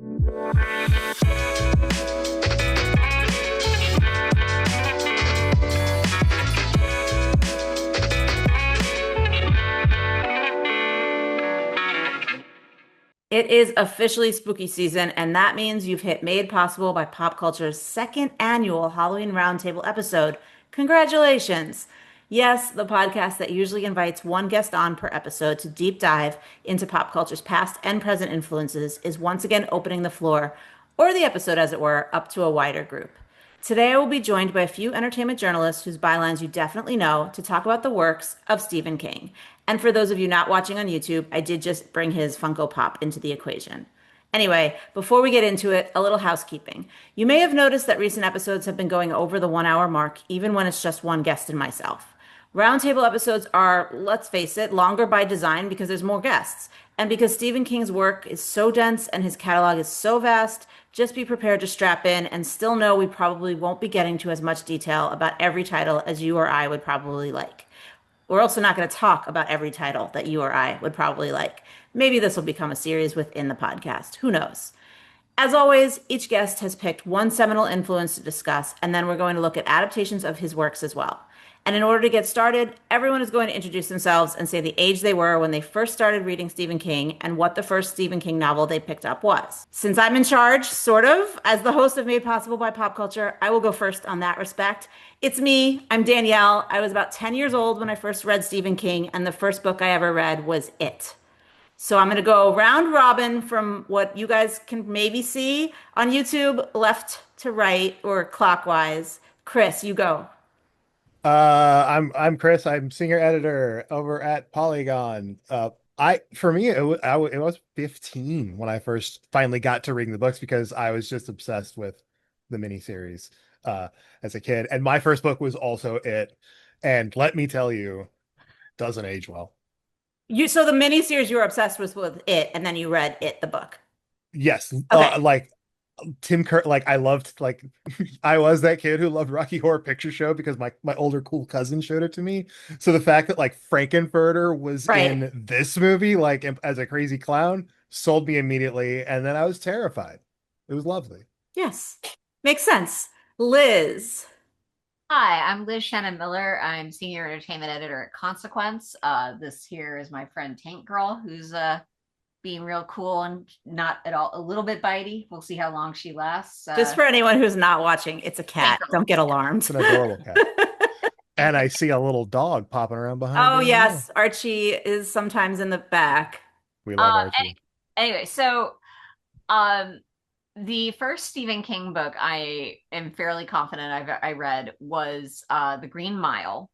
It is officially spooky season, and that means you've hit Made Possible by Pop Culture's second annual Halloween Roundtable episode. Congratulations! Yes, the podcast that usually invites one guest on per episode to deep dive into pop culture's past and present influences is once again opening the floor, or the episode as it were, up to a wider group. Today, I will be joined by a few entertainment journalists whose bylines you definitely know to talk about the works of Stephen King. And for those of you not watching on YouTube, I did just bring his Funko Pop into the equation. Anyway, before we get into it, a little housekeeping. You may have noticed that recent episodes have been going over the 1 hour mark, even when it's just one guest and myself. Roundtable episodes are, let's face it, longer by design because there's more guests. And because Stephen King's work is so dense and his catalog is so vast, just be prepared to strap in and still know we probably won't be getting to as much detail about every title as you or I would probably like. We're also not going to talk about every title that you or I would probably like. Maybe this will become a series within the podcast. Who knows? As always, each guest has picked one seminal influence to discuss, and then we're going to look at adaptations of his works as well. And in order to get started, everyone is going to introduce themselves and say the age they were when they first started reading Stephen King and what the first Stephen King novel they picked up was. Since I'm in charge, sort of, as the host of Made Possible by Pop Culture, I will go first on that respect. It's me. I'm Danielle. I was about 10 years old when I first read Stephen King, and the first book I ever read was It. So I'm going to go round robin from what you guys can maybe see on YouTube, left to right or clockwise. Chris, you go. I'm Chris. I'm senior editor over at Polygon. I for me it was 15 when I first finally got to reading the books because I was just obsessed with the miniseries as a kid. And my first book was also It. And let me tell you, doesn't age well. So the miniseries you were obsessed with It, and then you read It, the book. Yes, Okay. like Tim Curry, like I loved, like I was that kid who loved Rocky Horror Picture Show because my older cool cousin showed it to me. So the fact that like Frankenfurter was Right. in this movie, like as a crazy clown, sold me immediately, and then I was terrified. It was lovely. Yes. Makes sense. Liz. Hi, I'm Liz Shannon Miller. I'm senior entertainment editor at Consequence. This here is my friend Tank Girl, who's being real cool and not at all a little bit bitey. We'll see how long she lasts. Just for anyone who's not watching, it's a cat. Tank Girl. Don't get alarmed. It's an adorable cat. And I see a little dog popping around behind Oh, her as yes. well. Archie is sometimes in the back. We love Archie. Anyway, so um, the first Stephen King book I am fairly confident I read was The Green Mile,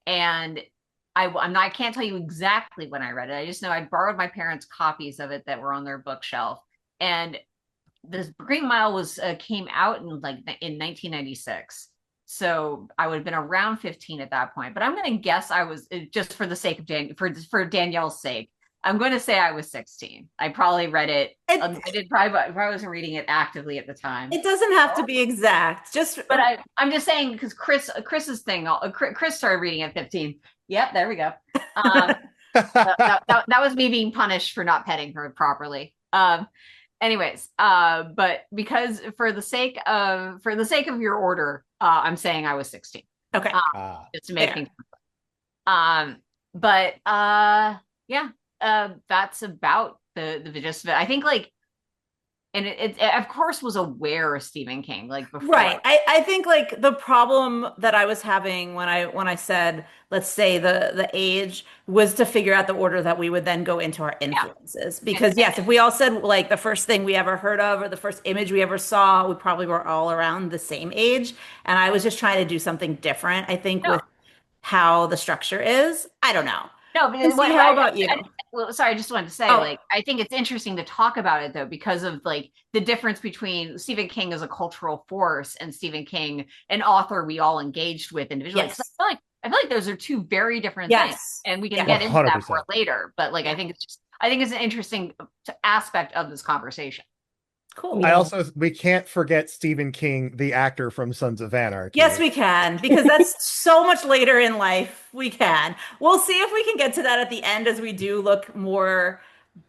and I can't tell you exactly when I read it. I just know I borrowed my parents' copies of it that were on their bookshelf, and this Green Mile was came out in 1996. So I would have been around 15 at that point. But I'm going to guess I was just for the sake of for Danielle's sake. I'm going to say I was 16. I probably read it. I did probably wasn't reading it actively at the time. It doesn't have to be exact. Just But I'm just saying because Chris's thing. Chris started reading at 15. Yep, there we go. That was me being punished for not petting her properly. Anyways, but because for the sake of your order, I'm saying I was 16. okay. Just to make Fair. things. But yeah, that's about the gist of it. I think like, and it of course was aware of Stephen King like before. Right. I think like the problem that I was having when I said, let's say the age was to figure out the order that we would then go into our influences. Because yes, if we all said like the first thing we ever heard of or the first image we ever saw, we probably were all around the same age. And I was just trying to do something different, I think, No, with how the structure is. I don't know. no, but And see, how about you? well, sorry, I just wanted to say, Oh, like, I think it's interesting to talk about it though, because of like the difference between Stephen King as a cultural force and Stephen King, an author we all engaged with individually. 'Cause yes. I feel like those are two very different things, Yes. and we can Yeah. get into that 100%. more later. But like, Yeah. I think it's an interesting aspect of this conversation. Cool. We can't forget Stephen King, the actor from Sons of Anarchy. Yes, we can, because that's so much later in life. We can. We'll see if we can get to that at the end as we do look more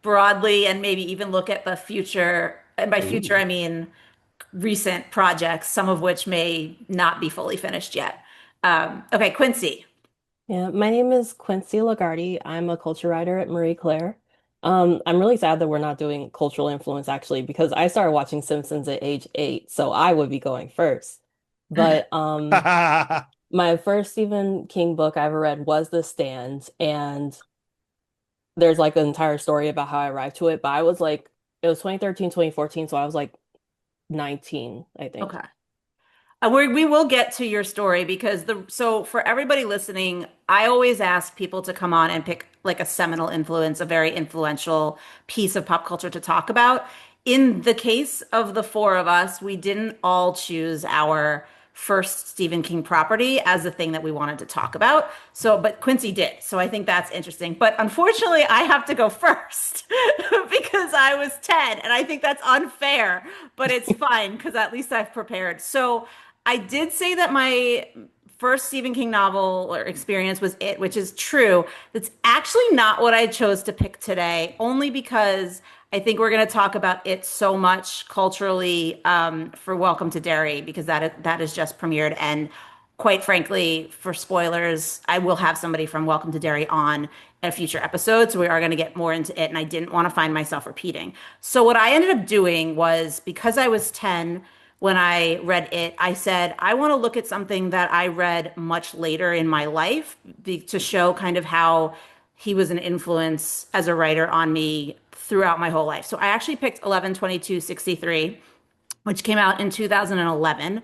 broadly and maybe even look at the future And by future, Ooh. I mean recent projects, some of which may not be fully finished yet. Okay, Quincy. Yeah, my name is Quincy Lagarde. I'm a culture writer at Marie Claire. I'm really sad that we're not doing cultural influence actually, because I started watching Simpsons at age 8, so I would be going first. But my first Stephen King book I ever read was The Stand, and there's like an entire story about how I arrived to it. But I was like, it was 2013, 2014, so I was like 19, I think. Okay. We will get to your story because so for everybody listening, I always ask people to come on and pick like a seminal influence, a very influential piece of pop culture to talk about. In the case of the four of us, we didn't all choose our first Stephen King property as the thing that we wanted to talk about. So, but Quincy did. So I think that's interesting. But unfortunately, I have to go first because I was 10 and I think that's unfair, but it's fine because at least I've prepared. So, I did say that my first Stephen King novel or experience was It, which is true. That's actually not what I chose to pick today, only because I think we're going to talk about it so much culturally for Welcome to Derry, because that is just premiered. And quite frankly, for spoilers, I will have somebody from Welcome to Derry on in a future episode. So we are going to get more into it. And I didn't want to find myself repeating. So what I ended up doing was because I was 10 when I read it, I said, I want to look at something that I read much later in my life to show kind of how he was an influence as a writer on me throughout my whole life. So I actually picked 11/22/63, which came out in 2011.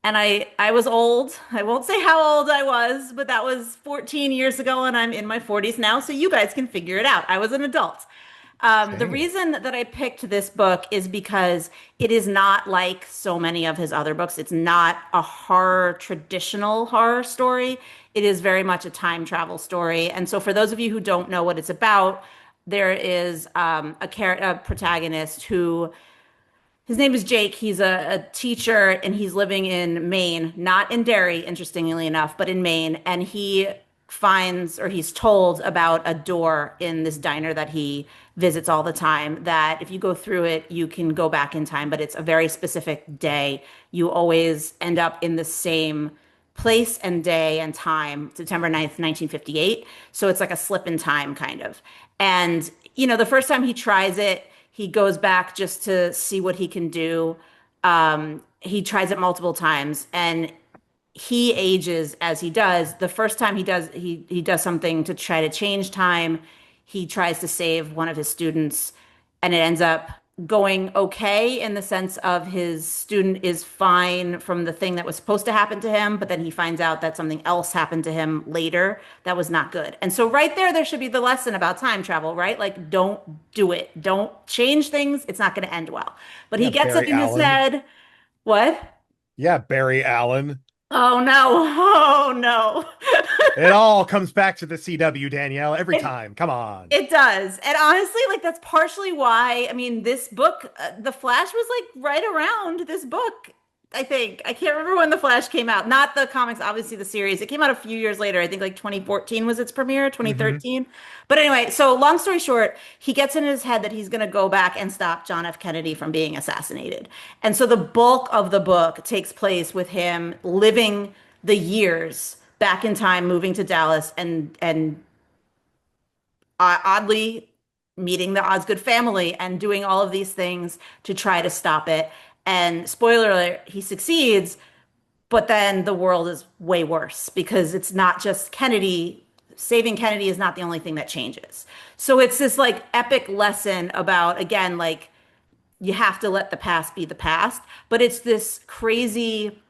And I was old. I won't say how old I was, but that was 14 years ago, and I'm in my 40s now, so you guys can figure it out. I was an adult. The Dang. reason that I picked this book is because it is not like so many of his other books. It's not a horror, traditional horror story. It is very much a time travel story. And so, for those of you who don't know what it's about, there is a protagonist who his name is Jake. He's a teacher and he's living in Maine, not in Derry, interestingly enough, but in Maine. And he finds or he's told about a door in this diner that he visits all the time that if you go through it, you can go back in time, but it's a very specific day. You always end up in the same place and day and time, September 9th, 1958. So it's like a slip in time kind of. And, the first time he tries it, he goes back just to see what he can do. He tries it multiple times and he ages as he does. The first time he does something to try to change time. He tries to save one of his students, and it ends up going okay in the sense of his student is fine from the thing that was supposed to happen to him, but then he finds out that something else happened to him later that was not good. And so right there should be the lesson about time travel, right? Like don't do it. Don't change things. It's not going to end well. But he Yeah, gets it Barry in his Allen. head. What? Yeah, Barry Allen. Oh no. Oh no. It all comes back to the CW, Danielle, every It time. Come on. it does. And honestly, like that's partially why, I mean, this book, The Flash was like right around this book, I think. I can't remember when The Flash came out. Not the comics, obviously the series. It came out a few years later. I think like 2014 was its premiere, Hmm. 2013. But anyway, so long story short, he gets in his head that he's going to go back and stop John F. Kennedy from being assassinated. And so the bulk of the book takes place with him living the years back in time, moving to Dallas and oddly meeting the Osgood family and doing all of these things to try to stop it. And spoiler alert, he succeeds, but then the world is way worse because it's not just Kennedy. Saving Kennedy is not the only thing that changes. So it's this like epic lesson about, again, like you have to let the past be the past, but it's this crazy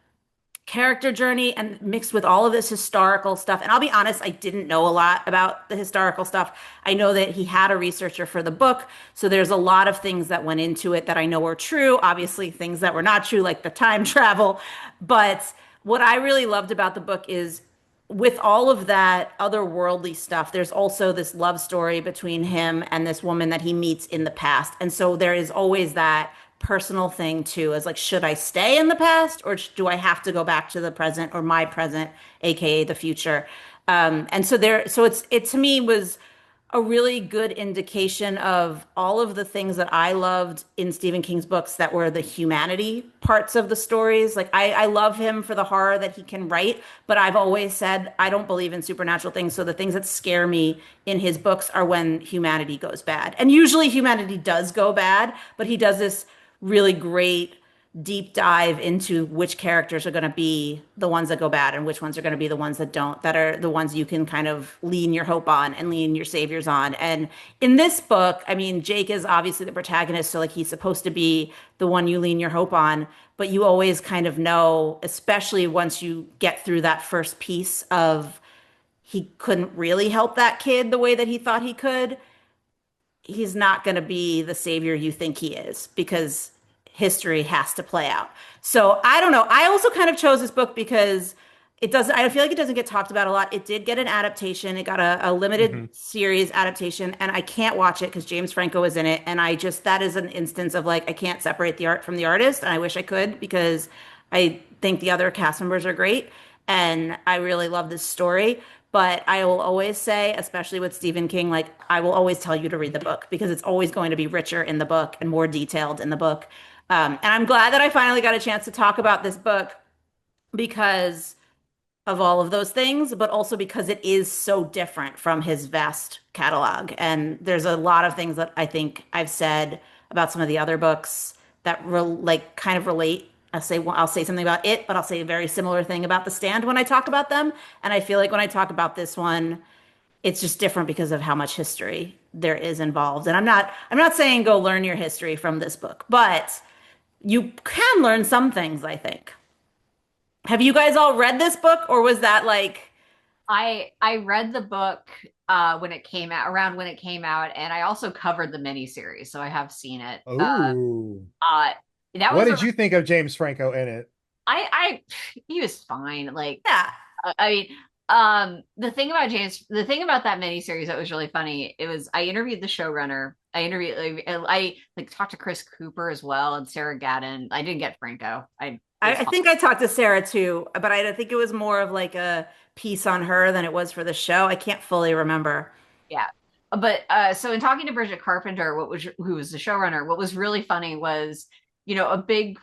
character journey and mixed with all of this historical stuff. And I'll be honest, I didn't know a lot about the historical stuff. I know that he had a researcher for the book, so there's a lot of things that went into it that I know were true, obviously things that were not true like the time travel. But what I really loved about the book is with all of that otherworldly stuff, there's also this love story between him and this woman that he meets in the past. And so there is always that personal thing too, as like, should I stay in the past or do I have to go back to the present or my present, aka the future? And so there, so it to me was a really good indication of all of the things that I loved in Stephen King's books that were the humanity parts of the stories. Like I love him for the horror that he can write, but I've always said I don't believe in supernatural things. So the things that scare me in his books are when humanity goes bad. And usually humanity does go bad, but he does this really great deep dive into which characters are going to be the ones that go bad and which ones are going to be the ones that don't, that are the ones you can kind of lean your hope on and lean your saviors on. And in this book, I mean, Jake is obviously the protagonist, so like he's supposed to be the one you lean your hope on, but you always kind of know, especially once you get through that first piece of he couldn't really help that kid the way that he thought he could, he's not going to be the savior you think he is because history has to play out. So I don't know. I also kind of chose this book because it doesn't, I feel like it doesn't get talked about a lot. It did get an adaptation. It got a limited Hmm. series adaptation, and I can't watch it because James Franco is in it. And I just, that is an instance of like, I can't separate the art from the artist. And I wish I could because I think the other cast members are great. And I really love this story. But I will always say, especially with Stephen King, like I will always tell you to read the book because it's always going to be richer in the book and more detailed in the book. And I'm glad that I finally got a chance to talk about this book because of all of those things, but also because it is so different from his vast catalog. And there's a lot of things that I think I've said about some of the other books that like kind of relate. I'll say something about it, but I'll say a very similar thing about The Stand when I talk about them. And I feel like when I talk about this one, it's just different because of how much history there is involved. And I'm not saying go learn your history from this book, but you can learn some things, I think. Have you guys all read this book, or was that like, I read the book when it came out, around when it came out, and I also covered the miniseries, so I have seen it. Oh, Uh, that what was did you think of James Franco in it? I he was fine. Like yeah, I mean, the thing about that miniseries that was really funny, it was I interviewed the showrunner. I like talked to Chris Cooper as well and Sarah Gadon. I didn't get Franco. It was I fun. think I talked to Sarah too, but I think it was more of like a piece on her than it was for the show. I can't fully remember. Yeah. But so in talking to Bridget Carpenter, who was the showrunner, what was really funny was, a big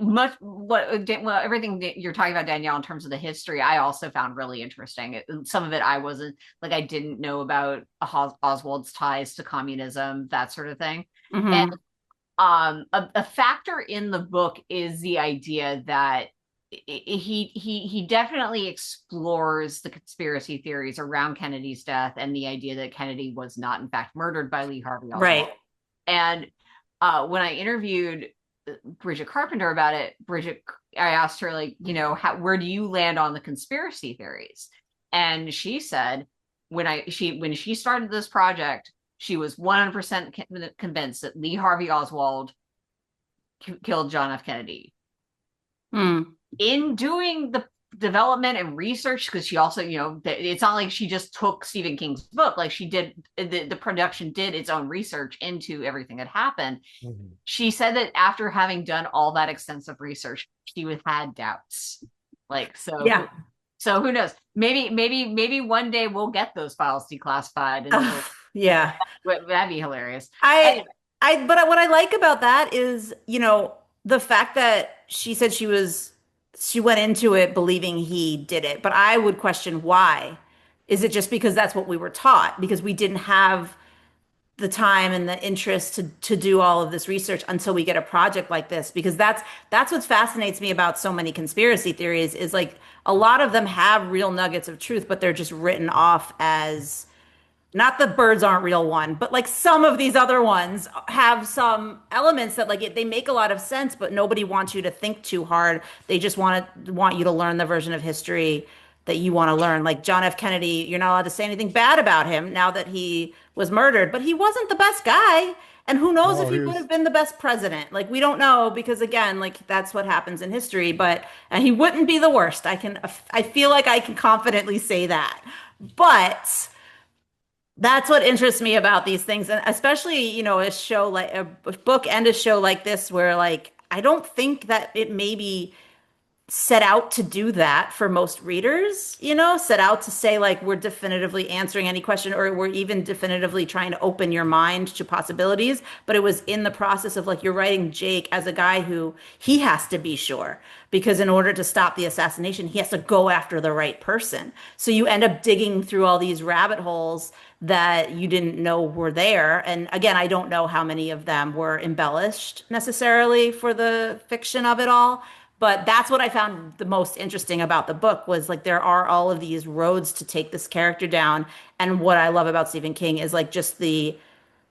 much well, everything that you're talking about, Danielle, in terms of the history, I also found really interesting. Some of it I wasn't like I didn't know about Oswald's ties to communism, that sort of thing. And Hmm. a factor in the book is the idea that he definitely explores the conspiracy theories around Kennedy's death and the idea that Kennedy was not in fact murdered by Lee Harvey Oswald. Right. And when I interviewed Bridget Carpenter about it, I asked her like, where do you land on the conspiracy theories? And she said when she started this project, she was 100% convinced that Lee Harvey Oswald killed John F. Kennedy. Hmm. In doing the development and research, because she also, it's not like she just took Stephen King's book, like she did, the production did its own research into everything that happened. Mhm. She said that after having done all that extensive research, she had doubts. Like, Yeah. so who knows? Maybe one day we'll get those files declassified and Ugh, yeah. that'd be hilarious. I, Anyway, but what I like about that is, the fact that she went into it believing he did it, but I would question why. Is it just because that's what we were taught? Because we didn't have the time and the interest to do all of this research until we get a project like this? Because that's what fascinates me about so many conspiracy theories is like a lot of them have real nuggets of truth, but they're just written off as not the birds aren't real one, but like some of these other ones have some elements that they make a lot of sense, but nobody wants you to think too hard. They just want you to learn the version of history that you want to learn. Like John F. Kennedy, you're not allowed to say anything bad about him now that he was murdered, but he wasn't the best guy. And who knows if No, he he would was. have been the best president? Like we don't know because again, like that's what happens in history, but and he wouldn't be the worst. I feel like I can confidently say that. But that's what interests me about these things, and especially, a show like a book and a show like this, where like I don't think that it maybe set out to do that for most readers, you know, set out to say like we're definitively answering any question or we're even definitively trying to open your mind to possibilities. But it was in the process of like you're writing Jake as a guy who he has to be sure because in order to stop the assassination, he has to go after the right person. So you end up digging through all these rabbit holes that you didn't know were there. And again, I don't know how many of them were embellished necessarily for the fiction of it all. But that's what I found the most interesting about the book was like there are all of these roads to take this character down. And what I love about Stephen King is like just the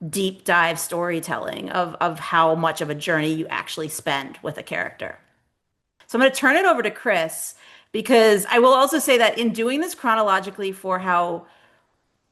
deep dive storytelling of how much of a journey you actually spend with a character. So I'm going to turn it over to Chris because I will also say that in doing this chronologically for how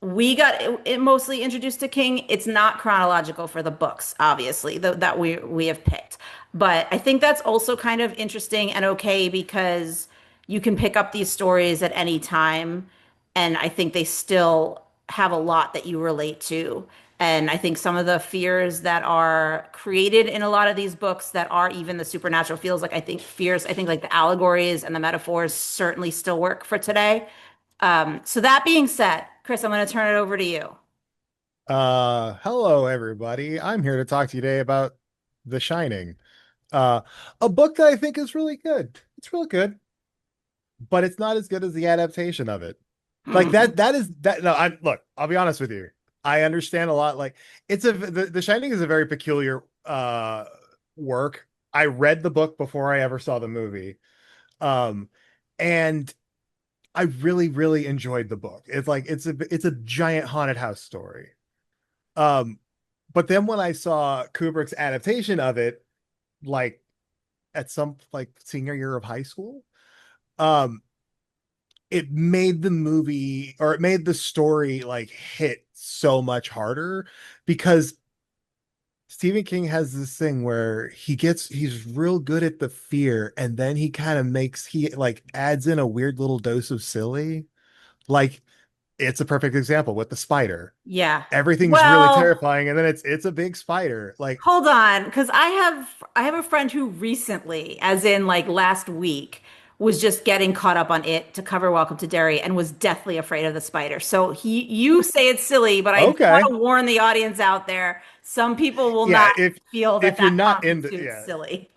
we got it mostly introduced to King. It's not chronological for the books, obviously, that we have picked. But I think that's also kind of interesting and okay because you can pick up these stories at any time, and I think they still have a lot that you relate to. And I think some of the fears that are created in a lot of these books that are even the supernatural feels like I think like the allegories and the metaphors certainly still work for today. So that being said, Chris, I'm going to turn it over to you. Hello everybody. I'm here to talk to you today about The Shining. Uh, a book that I think is really good. It's real good, but it's not as good as the adaptation of it. Like Hmm. that is that no, I look, I'll be honest with you. I understand a lot like the Shining is a very peculiar work. I read the book before I ever saw the movie. Um and I really really enjoyed the book. It's like it's a giant haunted house story. Um but then when I saw Kubrick's adaptation of it like at some like senior year of high school, um it made the movie or it made the story like hit so much harder because Stephen King has this thing where he's real good at the fear and then he kind of he like adds in a weird little dose of silly. Like it's a perfect example with the spider. Yeah. Everything's really Well, terrifying and then it's a big spider. Like hold on, because I have a friend who recently, as in like last week, was just getting caught up on it to cover Welcome to Derry and was deathly afraid of the spider. So you say it's silly, but I do want okay. to warn the audience out there. Some people will Yeah, not feel that if you're that not into constitutes yeah, silly.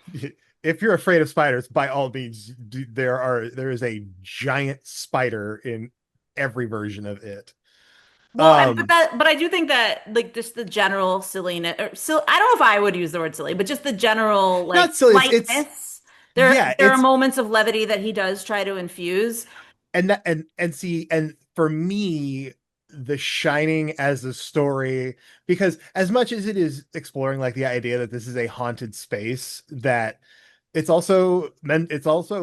if you're afraid of spiders, by all means, there is a giant spider in every version of it. Well, Um, but I do think that like just the general silliness or I don't know if I would use the word silly, but just the general like Not silly. It's lightness. yeah, There are it's moments of levity that he does try to infuse. and see and for me, The Shining as a story, because as much as it is exploring like the idea that this is a haunted space, that it's also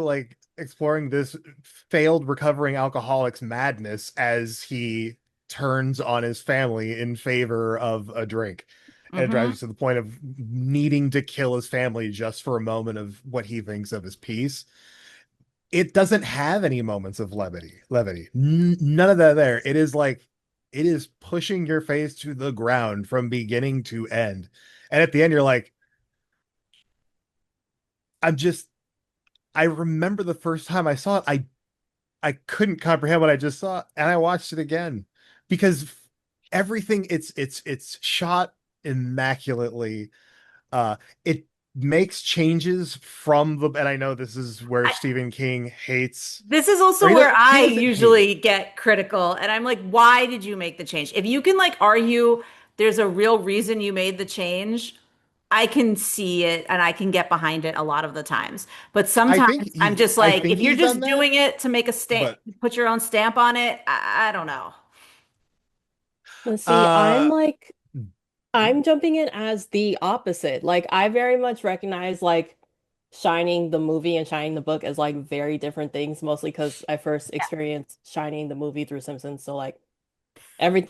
like exploring this failed recovering alcoholic's madness as he turns on his family in favor of a drink. And it drives Hmm. you to the point of needing to kill his family just for a moment of what he thinks of his peace. It doesn't have any moments of levity. None of that there. It is like it is pushing your face to the ground from beginning to end. And at the end, you're like, I'm just I remember the first time I saw it, I couldn't comprehend what I just saw, and I watched it again because everything it's shot immaculately. It makes changes from the, and I know this is where I, Stephen King hates, this is or also where he I doesn't hate it. usually get critical, and I'm like, why did you make the change? If you can like argue there's a real reason you made the change, I can see it and I can get behind it a lot of the times. But sometimes I'm just I like, think if you're he's done just that, doing it to make a stamp, but put your own stamp on it, I don't know. Let's see, uh I'm jumping in as the opposite. Like I very much recognize like Shining the movie and Shining the book as like very different things, mostly because I first experienced Shining the movie through Simpsons. So like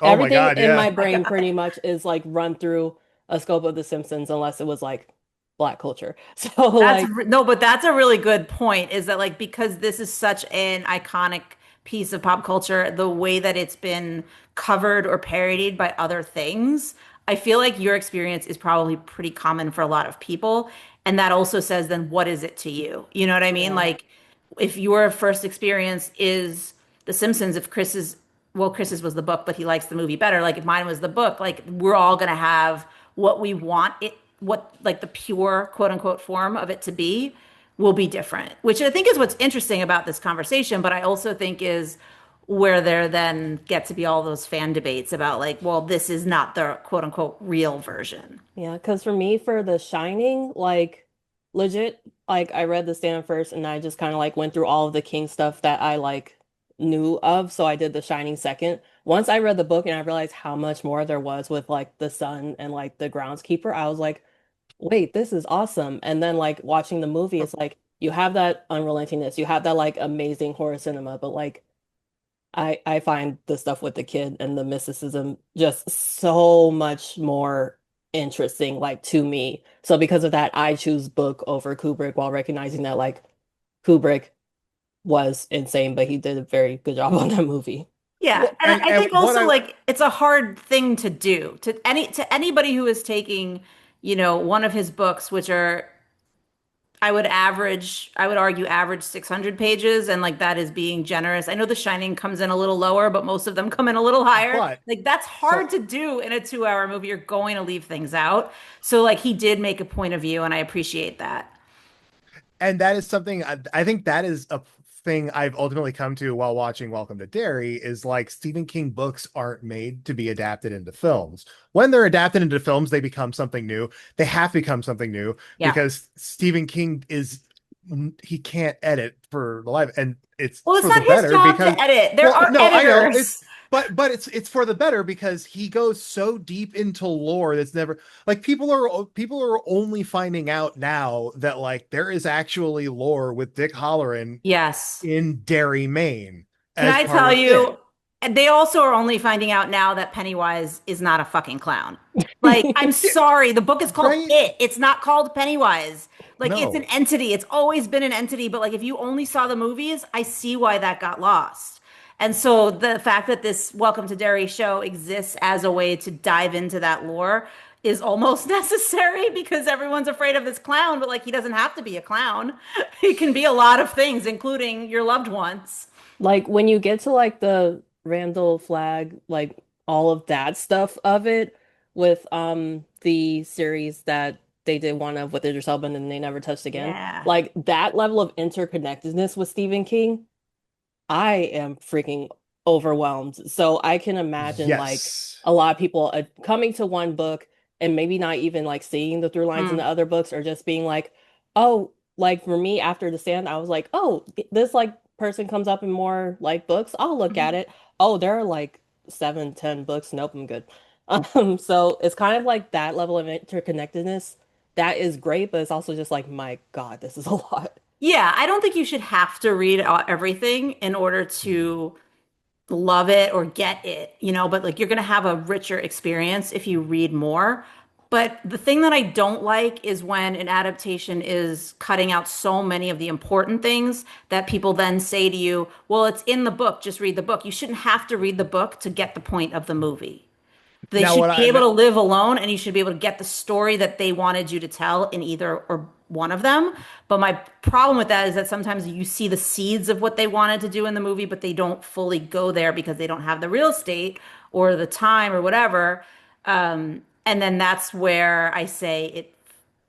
oh my everything god, in yeah. my Oh my brain God. pretty much is like run through a scope of The Simpsons unless it was like Black culture. So like No, but that's a really good point is that like because this is such an iconic piece of pop culture, the way that it's been covered or parodied by other things, I feel like your experience is probably pretty common for a lot of people. And that also says then what is it to you? You know what I mean? yeah. Like if your first experience is The Simpsons, if Chris's was the book, but he likes the movie better. Like if mine was the book, like we're all gonna have what we want it, what like the pure quote unquote form of it to be will be different, which I think is what's interesting about this conversation. But I also think is where there then get to be all those fan debates about like, well, this is not the quote unquote real version. Yeah, because for me, for The Shining, like legit, like I read The Stand first and I just kind of like went through all of the King stuff that I like knew of. So I did The Shining second. Once I read the book and I realized how much more there was with like the son and like the groundskeeper, I was like, wait, this is awesome. And then like watching the movie, it's like you have that unrelentingness, you have that like amazing horror cinema, but like I find the stuff with the kid and the mysticism just so much more interesting, like to me. So because of that, I choose book over Kubrick while recognizing that like Kubrick was insane, but he did a very good job on that movie. Yeah, Well, and I and think what also I like it's a hard thing to do to anybody who is taking, one of his books, which are I would argue average 600 pages, and like that is being generous. I know The Shining comes in a little lower, but most of them come in a little higher. but Like that's hard so to do in a 2 hour movie. You're going to leave things out. So like he did make a point of view, and I appreciate that. and that is something I think that is a thing I've ultimately come to while watching Welcome to Derry is like Stephen King books aren't made to be adapted into films. When they're adapted into films, they become something new. They have to become something new Yeah. because Stephen King is he can't edit for the life, and it's Well, it's for the not his better job because to edit. There well, are no, I know it's editors. but it's for the better because he goes so deep into lore that's never like people are only finding out now that like there is actually lore with Dick Halloran Yes. in Derry, Maine Can as I part tell of it. you, and they also are only finding out now that Pennywise is not a fucking clown. Like, I'm Yeah, sorry, the book is called right? It. It's not called Pennywise. Like, it's an No. entity. It's always been an entity. But like, if you only saw the movies, I see why that got lost. And so the fact that this Welcome to Derry show exists as a way to dive into that lore is almost necessary because everyone's afraid of this clown, but like he doesn't have to be a clown. He can be a lot of things, including your loved ones. Like when you get to like the Randall flag, like all of that stuff of it with the series that they did one of with Idris Elba and then they never touched again. Yeah. Like that level of interconnectedness with Stephen King, I am freaking overwhelmed. So I can imagine like Yes. a lot of people coming to one book and maybe not even like seeing the through lines in Mm. the other books or just being like, oh, like for me after The Stand, I was like, oh, this like person comes up in more like books. I'll look at it. Oh, there are like 7, 10 books. Nope, I'm good. So it's kind of like that level of interconnectedness that is great, but it's also just like, my God, this is a lot. Yeah, I don't think you should have to read everything in order to love it or get it, but like you're going to have a richer experience if you read more. But the thing that I don't like is when an adaptation is cutting out so many of the important things that people then say to you, well, it's in the book, just read the book. You shouldn't have to read the book to get the point of the movie. They Now should what be I able to live alone and you should be able to get the story that they wanted you to tell in either or one of them. But my problem with that is that sometimes you see the seeds of what they wanted to do in the movie, but they don't fully go there because they don't have the real estate or the time or whatever. And then that's where I say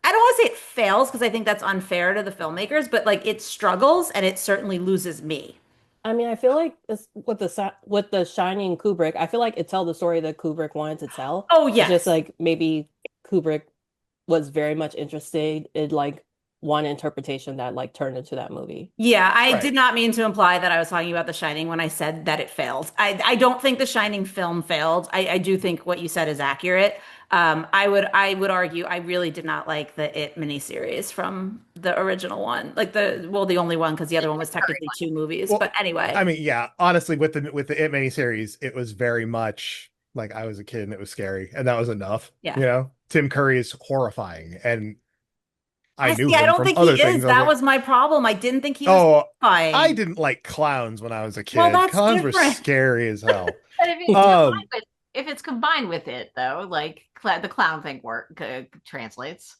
I don't want to say it fails because I think that's unfair to the filmmakers, but like it struggles and it certainly loses me. I mean, I feel like it's with with the Shining Kubrick, I feel like it tell the story that Kubrick wanted to tell. Oh, It's just yes. like maybe Kubrick was very much interested in like one interpretation that like turned into that movie. Yeah, I right. did not mean to imply that I was talking about The Shining when I said that it failed. I don't think The Shining film failed. I do think what you said is accurate. I would argue I really did not like the It miniseries from the original one. Like the only one because the other one was technically two movies. Well, But anyway, I mean, yeah, honestly, with the It miniseries, it was very much like I was a kid and it was scary, and that was enough. yeah. Tim Curry is horrifying, and I I knew see. I him don't from think other he things. is. I was That like, was my problem. I didn't think he was oh, I terrifying. didn't like clowns when I was a Well, kid. that's Clowns were different. scary as hell. But if it's Um, if it's combined with it though, like the clown thing translates.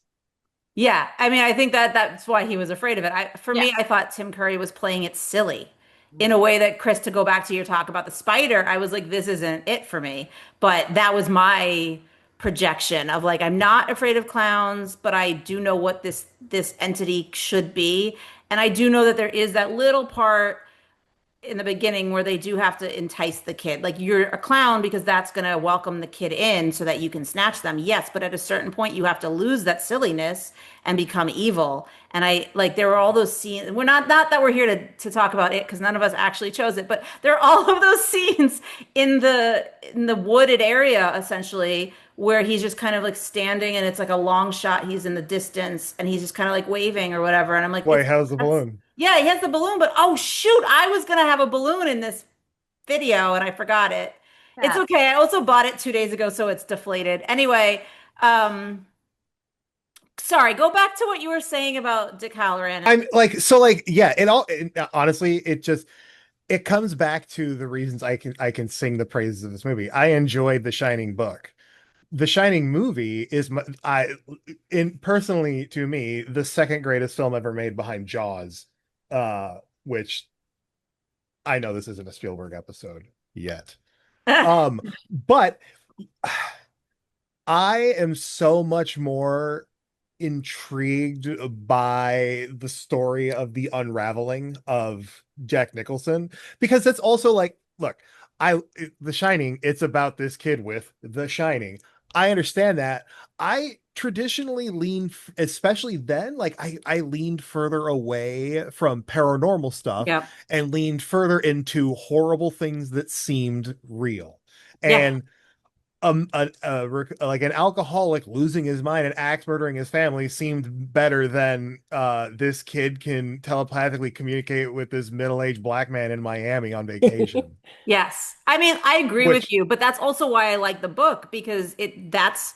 Yeah, I mean, I think that that's why he was afraid of it. For Yeah. me, I thought Tim Curry was playing it silly in a way that, Chris, to go back to your talk about the spider, I was like, this isn't it for me. But that was my projection of like, I'm not afraid of clowns, but I do know what this entity should be, and I do know that there is that little part in the beginning where they do have to entice the kid. Like you're a clown because that's going to welcome the kid in so that you can snatch them. Yes, but at a certain point you have to lose that silliness and become evil. And I like there were all those scenes. We're not that we're here to talk about it because none of us actually chose it, but there are all of those scenes in the wooded area essentially where he's just kind of like standing and it's like a long shot. He's in the distance and he's just kind of like waving or whatever. And I'm like, Boy, how's the that's balloon? yeah, he has the balloon, but oh shoot, I was gonna have a balloon in this video and I forgot it. It's Yeah. okay. I also bought it 2 days ago, so it's deflated. Anyway, um, sorry, go back to what you were saying about Dick Halloran. I'm like, so like, yeah, honestly, it comes back to the reasons I can sing the praises of this movie. I enjoyed the Shining book. The Shining movie is in personally to me the second greatest film ever made behind Jaws, which I know this isn't a Spielberg episode yet. But I am so much more intrigued by the story of the unraveling of Jack Nicholson because that's also like, look, I The Shining, it's about this kid with The Shining. I understand that. I traditionally especially then, like I leaned further away from paranormal stuff Yeah. and leaned further into horrible things that seemed real. Yeah. And like an alcoholic losing his mind and axe murdering his family seemed better than this kid can telepathically communicate with this middle-aged black man in Miami on vacation. Yes. I mean, I agree with Which you, but that's also why I like the book because it that's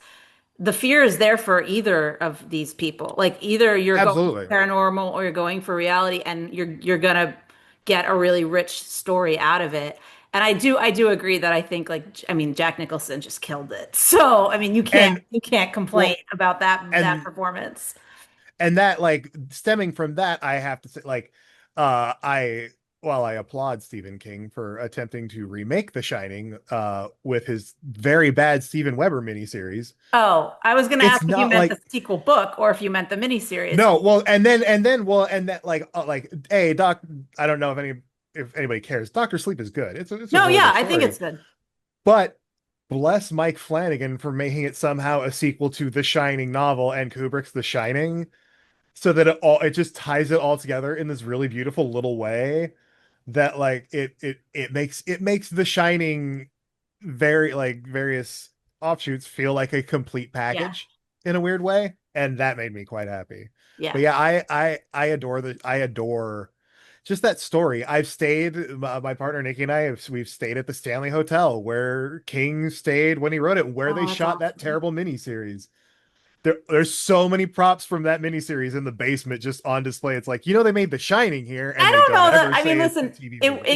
the fear is there for either of these people. Like either you're going absolutely. paranormal or you're going for reality and you're gonna get a really rich story out of it. And I do agree that I think like I mean Jack Nicholson just killed it. So, I mean, you can't And you can't complain well, about that and performance. that like stemming from that, I have to say, like, I while I applaud Stephen King for attempting to remake The Shining with his very bad Steven Weber miniseries, Oh, I was gonna it's ask if you not meant the like sequel book or if you meant the miniseries. no, well, and that like, hey, Doc, I don't know if anybody cares. Doctor Sleep is good. It's a No, really yeah, good I think story, it's good. but bless Mike Flanagan for making it somehow a sequel to the Shining novel and Kubrick's The Shining, so that it just ties it all together in this really beautiful little way that like it makes The Shining very like various offshoots feel like a complete Yeah. package in a weird way, and that made me quite happy. Yeah. But yeah, I adore just that story. I've stayed, my partner Nikki and we've stayed at the Stanley Hotel where King stayed when he wrote it, where Oh, they that's shot that awesome. terrible miniseries. There's so many props from that miniseries in the basement just on display. It's like, they made The Shining here, I and they don't don't know that. ever I mean, say it's a listen, TV it movie.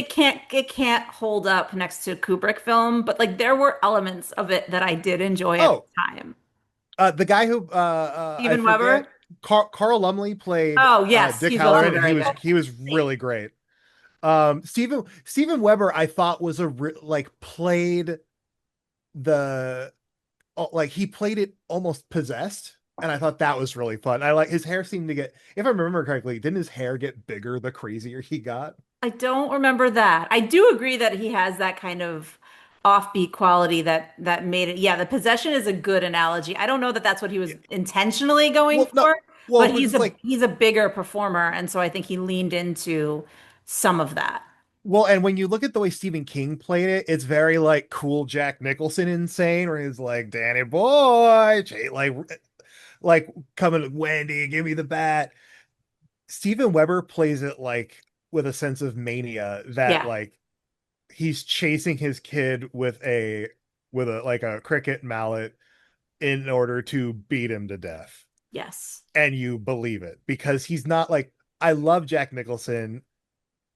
it can't hold up next to a Kubrick film, but like there were elements of it that I did enjoy at Oh, the time. the guy who I Steven forget, Weber? Carl Lumley played Oh, yes, Dick he's also Halloran, and he very was good. he was really great. Steven Weber, I thought was like played the like he played it almost possessed, and I thought that was really fun. I like his hair seemed to get, if I remember correctly, didn't his hair get bigger the crazier he got? I don't remember that. I do agree that he has that kind of offbeat quality that made it. Yeah, the possession is a good analogy. I don't know that that's what he was intentionally going Well, no, for, well, but but he's it's a like, he's a bigger performer, and so I think he leaned into some of that. well, and when you look at the way Stephen King played it, it's very like cool Jack Nicholson insane, where he's like, Danny boy, like coming, Wendy, give me the bat. Steven Weber plays it like with a sense of mania that Yeah. like he's chasing his kid with a like a cricket mallet in order to beat him to death. Yes. And you believe it because he's not like, I love Jack Nicholson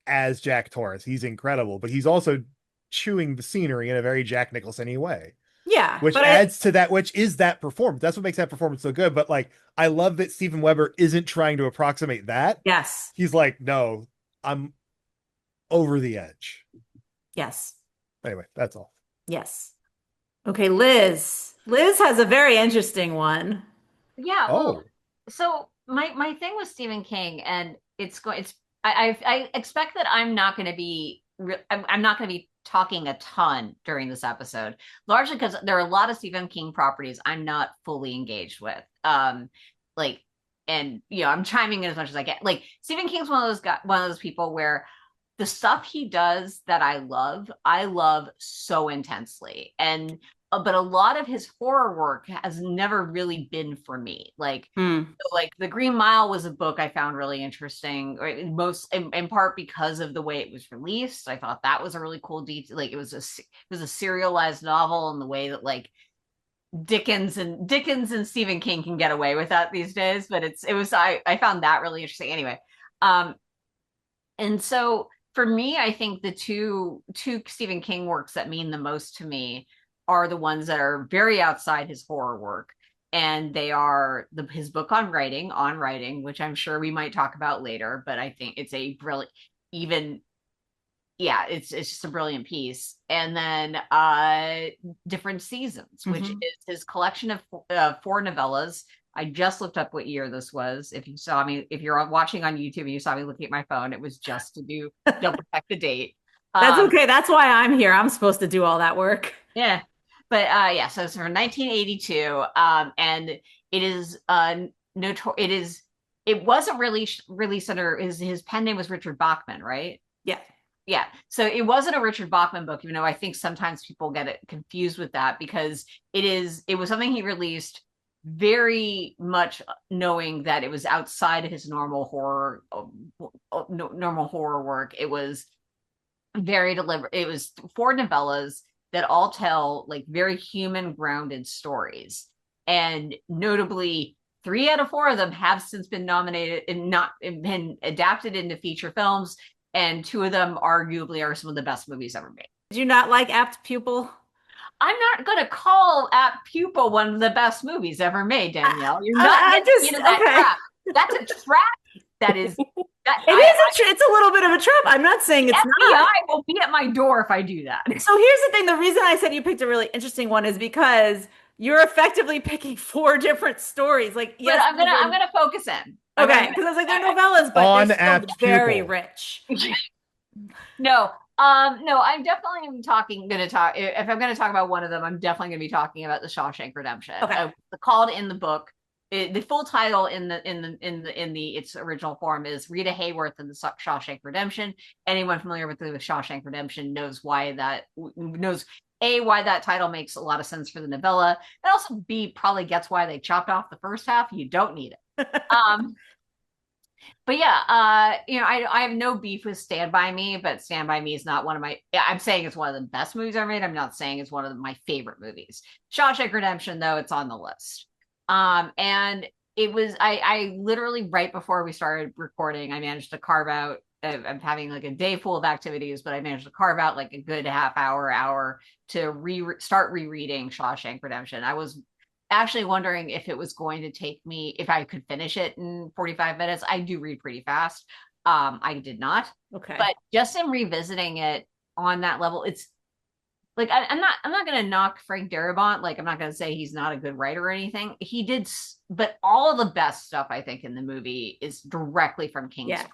as Jack Torrance. He's incredible, but he's also chewing the scenery in a very Jack Nicholson-y way. Yeah, which but adds to that, which is that performance. That's what makes that performance so good. But like, I love that Steven Weber isn't trying to approximate that. yes, He's like, no, I'm over the edge. yes, Anyway, that's all. yes. Okay, Liz. Liz has a very interesting one. Yeah, well, Oh, so my thing with Stephen King, and it's I expect that I'm not going to be talking a ton during this episode, largely because there are a lot of Stephen King properties I'm not fully engaged with. Like, and I'm chiming in as much as I can. Like, Stephen King's one of those people where the stuff he does that I love so intensely. And but a lot of his horror work has never really been for me. Hmm. Like The Green Mile was a book I found really interesting, or most in part because of the way it was released. I thought that was a really cool detail. Like, it was a serialized novel, and the way that like Dickens and Stephen King can get away with that these days. But I found that really interesting. Anyway, um, and so for me, I think the two Stephen King works that mean the most to me are the ones that are very outside his horror work. And they are his book on writing, which I'm sure we might talk about later, but I think it's a brilliant, even yeah, it's just a brilliant piece. And then Different Seasons, which Mhm. is his collection of four novellas. I just looked up what year this was. If you're watching on YouTube and you saw me looking at my phone, it was just to double check the date. That's Um, okay. That's why I'm here. I'm supposed to do all that work. yeah, but yeah, so it's from 1982, and it is it wasn't really released under his pen name was Richard Bachman, right? Yeah. Yeah. So it wasn't a Richard Bachman book, even though I think sometimes people get it confused with that, because it was something he released very much knowing that it was outside of his normal horror work. It was very deliberate. It was four novellas that all tell like very human grounded stories. And notably, three out of four of them have since been nominated and not been adapted into feature films, and two of them arguably are some of the best movies ever made. Did you not like Apt Pupil? I'm not going to call Apt Pupil one of the best movies ever made, Danielle. You're not I getting just into that okay. trap. That's a trap. That is that It is it's a little bit of a trap. I'm not saying the it's not. FBI will be at my door if I do that. So here's the thing. The reason I said you picked a really interesting one is because you're effectively picking four different stories. Like, But yes, I'm gonna focus in. okay, because I was like, they're novellas, but On they're still Apt very Pupil. rich. No, no, I'm definitely gonna talk. If I'm gonna talk about one of them, I'm definitely gonna be talking about the Shawshank Redemption. Okay. Called in the book, the full title in the its original form is Rita Hayworth and the Shawshank Redemption. Anyone familiar with the Shawshank Redemption knows why that title makes a lot of sense for the novella, and also B probably gets why they chopped off the first half. You don't need it. But yeah, I have no beef with Stand By Me, but Stand By Me is not one of my. I'm saying it's one of the best movies ever made. I'm not saying it's one of my favorite movies. Shawshank Redemption, though, it's on the list. And it was I literally right before we started recording, I managed to carve out. I'm having like a day full of activities, but I managed to carve out like a good hour to start rereading Shawshank Redemption. I was actually wondering if it was going to take me, if I could finish it in 45 minutes. I do read pretty fast. I did not. Okay. But just in revisiting it on that level, it's like I'm not gonna knock Frank Darabont. Like, I'm not gonna say he's not a good writer or anything. He did, but all of the best stuff I think in the movie is directly from King's. Yeah.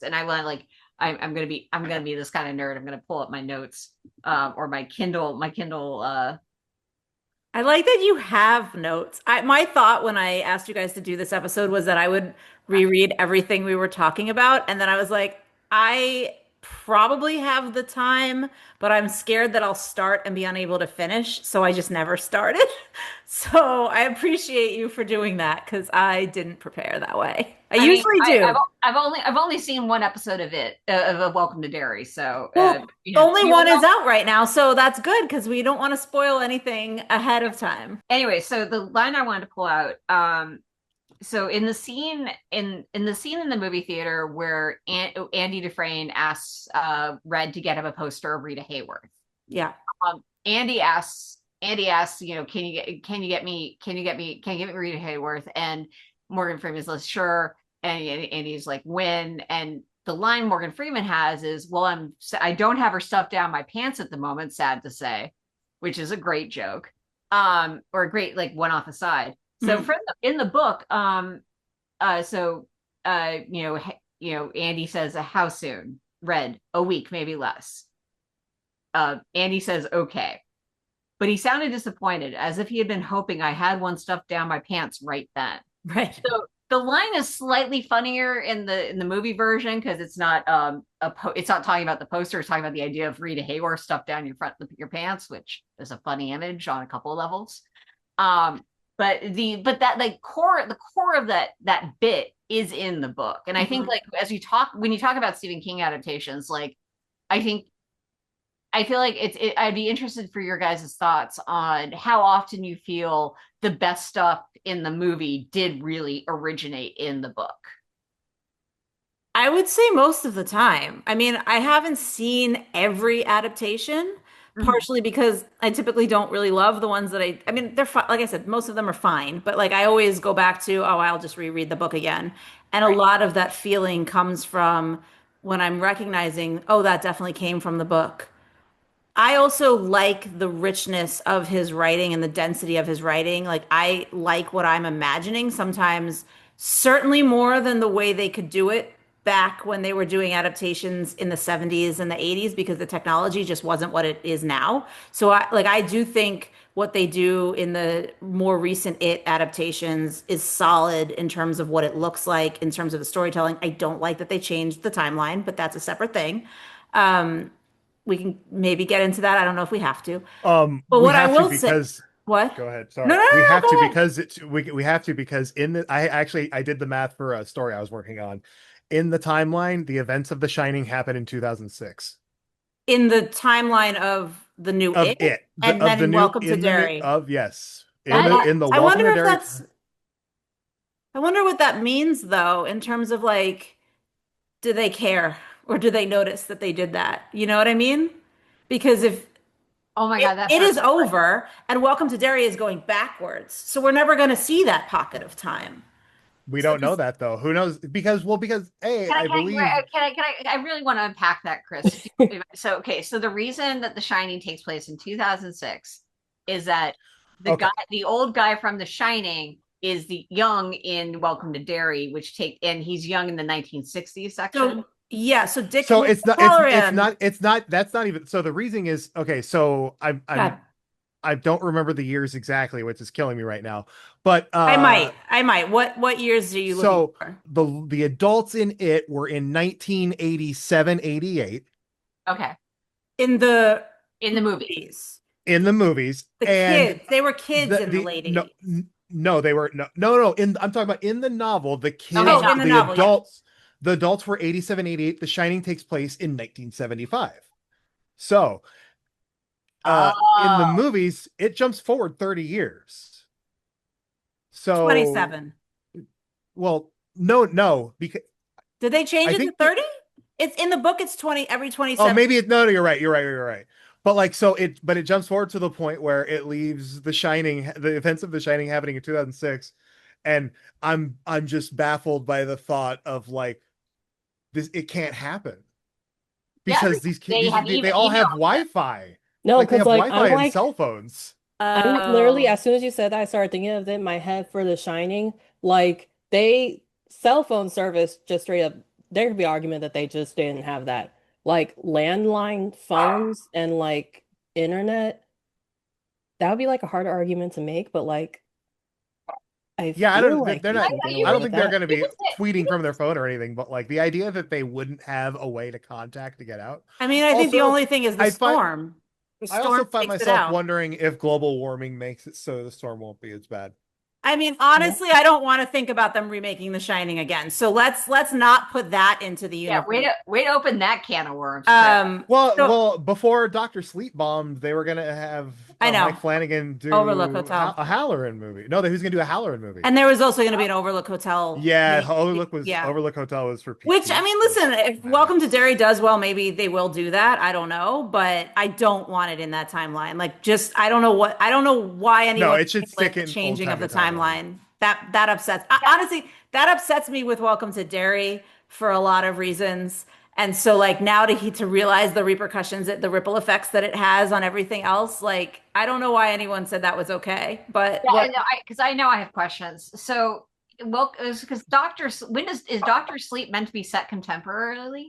And I want like I'm gonna be this kind of nerd. I'm gonna pull up my notes, or my Kindle. I like that you have notes. My thought when I asked you guys to do this episode was that I would reread everything we were talking about. And then I was like, I probably have the time, but I'm scared that I'll start and be unable to finish. So I just never started. So I appreciate you for doing that because I didn't prepare that way. I usually do. I've only seen one episode of it of Welcome to Derry, so Well, you know, only one is out right now, so that's good because we don't want to spoil anything ahead of time. Anyway, so the line I wanted to pull out, so in the scene in the movie theater where Andy Dufresne asks Red to get him a poster of Rita Hayworth. Yeah. Andy asks Andy asks, can you get me Rita Hayworth? And Morgan Freeman's like, sure. And he's like, when? And the line Morgan Freeman has is, well, I don't have her stuffed down my pants at the moment, sad to say, which is a great joke. Or a great like one off aside. So Mhm. in the book, so Andy says, how soon? Red, a week, maybe less. Andy says, okay. But he sounded disappointed, as if he had been hoping I had one stuffed down my pants right then. Right. So the line is slightly funnier in the movie version because it's not it's not talking about the poster, it's talking about the idea of Rita Hayworth stuffed down your pants, which is a funny image on a couple of levels. But that like the core of that bit is in the book. And I think like when you talk about Stephen King adaptations, like I think I feel like I'd be interested for your guys' thoughts on how often you feel the best stuff in the movie did really originate in the book. I would say most of the time. I mean, I haven't seen every adaptation, Mhm. partially because I typically don't really love the ones that I mean, they're fine. Like I said, most of them are fine, but like I always go back to, oh, I'll just reread the book again. And a Right. lot of that feeling comes from when I'm recognizing, oh, that definitely came from the book. I also like the richness of his writing and the density of his writing. Like I like what I'm imagining sometimes, certainly more than the way they could do it back when they were doing adaptations in the 70s and the 80s because the technology just wasn't what it is now. So I do think what they do in the more recent It adaptations is solid in terms of what it looks like, in terms of the storytelling. I don't like that they changed the timeline, but that's a separate thing. We can maybe get into that. I don't know if we have to. But We what I have to will say, because what? go ahead. No, Sorry. no, no, We no, have to go ahead. because we have to because in the I did the math for a story I was working on. In the timeline, the events of The Shining happened in 2006. In the timeline of the new Of It, it. and then Of the in new Welcome to in the new Derry. of yes. I, I, In the I Welcome wonder to if Derry. I wonder what that means though, in terms of like, do they care or do they notice that they did that? You know what I mean? Because if Oh my God, that it is hurts. over and Welcome to Derry is going backwards, so we're never going to see that pocket of time. We So don't know that though. Who knows? Because A, I believe I really want to unpack that, Chris. So, okay, so the reason that The Shining takes place in 2006 is that okay. the old guy from The Shining is the young in Welcome to Derry, and he's young in the 1960s section. So yeah, so Dick So Halloran. it's not that's not even so the reasoning is okay, so God, I don't remember the years exactly, which is killing me right now. But I might. What years are you looking so for? the adults in it were in 1987, 88 Okay, In the in the movie. movies, in the movies, the and kids, they were kids in the the late no 80s. no they were no in I'm talking about in the novel the Okay, Oh, kids no, in the novel, yeah. the adults were 87, 88. The Shining takes place in 1975. So in the oh, movies it jumps forward 30 years. So 27. well no because Did they change I it to think that 30? It's in the book, it's 20 every oh 27. maybe it no you're right you're right. But like so it jumps forward to the point where it leaves the events of The Shining happening in 2006, and I'm just baffled by the thought of like this it can't happen yeah, because they have they all email. have Wi-Fi. No, Like they because have like Wi-Fi and cell phones. I'm literally, Oh. as soon as you said that, I started thinking of it in my head for The Shining. Like they cell phone service just straight up, there could be argument that they just didn't have that. Like landline phones and like internet, that would be like a hard argument to make, but like I Yeah, feel like they're you not can get You I away don't could with think they're that. going to you be could say tweeting from their phone or anything, but like the idea that they wouldn't have a way to contact to get out. I mean, I think the Also, only thing is the I find storm. The I also storm find takes it myself out. wondering if global warming makes it so the storm won't be as bad. I mean, Yeah. honestly, I don't want to think about them remaking The Shining again. So let's not put that into the yeah, universe. way to open that can of worms, Chris. Well, So before Dr. Sleep bombed, they were gonna have I Mike know. Flanagan Overlook do Hotel. a Halloran movie. No, he was gonna do a Halloran movie. And there was also going to be an Overlook Hotel. Yeah, Maybe. Yeah. Overlook Hotel was for Which, I mean, listen, if Welcome to Max. Derry does well, maybe they will do that. I don't know, but I don't want it in that timeline. Like, just I don't know why No, anyone it should like stick the in old changing of the timey timeline. timeline. That upsets. Honestly, that upsets me with Welcome to Derry for a lot of reasons. And so, like now to realize the repercussions, the ripple effects that it has on everything else, like I don't know why anyone said that was okay, but Yeah, what because I know I have questions. So, well, because when is Doctor Sleep meant to be set contemporarily?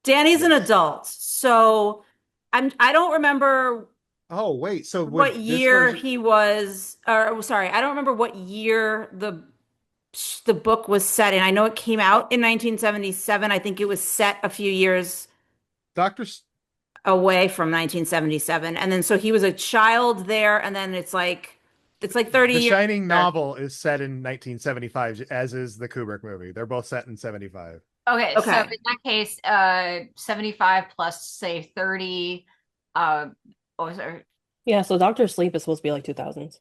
Danny's an Yes. adult, so I don't remember Oh, wait. So would what this year version he was, or sorry, I don't remember what year the book was set in. I know it came out in 1977. I think it was set a few years Doctor S- away from 1977. And then so he was a child there, and then it's like 30 The years Shining later. novel is set in 1975, as is the Kubrick movie. They're both set in 75. Okay, so Okay. in that case, 75 plus say 30, oh, sorry. Yeah, so Doctor Sleep is supposed to be like 2000s.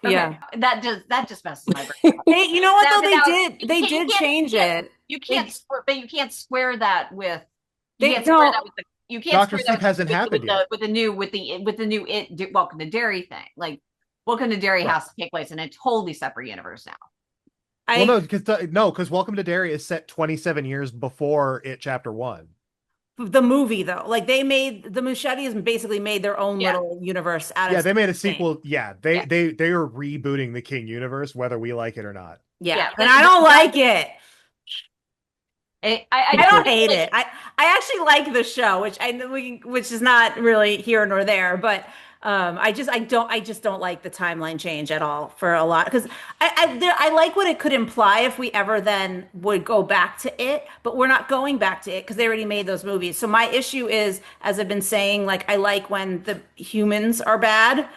Yeah. Okay, that just messes my brain up. You know what Now, though? but They now did they did change it. you can't They square, but you can't square that with you they can't square don't that with the you can't Doctor square that Sleep hasn't happened yet. with the new Welcome to Derry thing. Like Welcome to Derry Right. has to take place in a totally separate universe now. Well, I because Welcome to Derry is set 27 years before it chapter 1. the movie though. Like they made the Muschettis basically made their own Yeah, little universe out Yeah, of they made a Stephen King. sequel. Yeah, yeah, they are rebooting the King universe, whether we like it or not. Yeah. yeah. And I don't like it. I I just don't feel hate like it. I actually like the show, which is not really here nor there, but I just don't like the timeline change at all for a lot because I like what it could imply if we ever then would go back to it, but we're not going back to it because they already made those movies. So my issue is, as I've been saying, like I like when the humans are bad.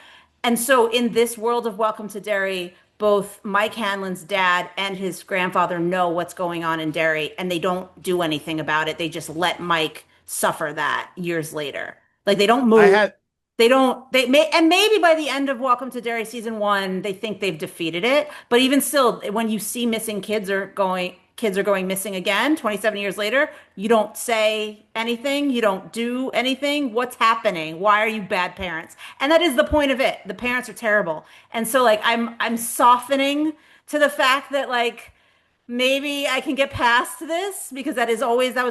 And so in this world of Welcome to Derry, both Mike Hanlon's dad and his grandfather know what's going on in Derry, and they don't do anything about it. They just let Mike suffer that years later. Like they don't I move. had They don't, they may, and maybe by the end of Welcome to Derry season one, they think they've defeated it. But even still, when you see missing kids are going missing again, 27 years later, you don't say anything. You don't do anything. What's happening? Why are you bad parents? And that is the point of it. The parents are terrible. And so like, I'm softening to the fact that like, maybe I can get past this because that was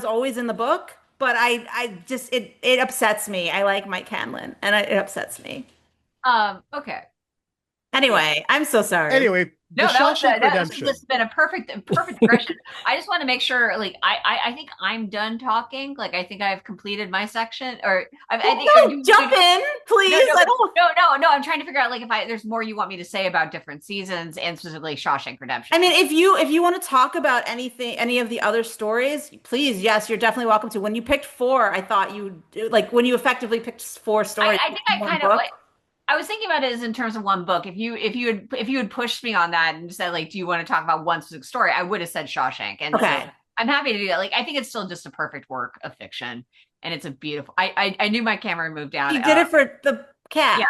always in the book. But I just it upsets me. I like Mike Hanlon, and it upsets me. okay. Yeah. Anyway, I'm so sorry. anyway, the No, Shawshank this Redemption. has been a perfect digression. I just want to make sure, like, I think I'm done talking. Like, I think I've completed my section, or I think No, jump in, no, please. no, I don't. no. I'm trying to figure out like if there's more you want me to say about different seasons and specifically Shawshank Redemption. I mean, if you want to talk about anything, any of the other stories, please, yes, you're definitely welcome to. When you picked four, I thought you like when you effectively picked four stories I think I in one kind of book. like. I was thinking about it as in terms of one book. If you had pushed me on that and said like, do you want to talk about one specific story? I would have said Shawshank, and so Okay, I'm happy to do that. Like, I think it's still just a perfect work of fiction, and it's a beautiful. I knew my camera moved down. you did it for the cat. Yeah,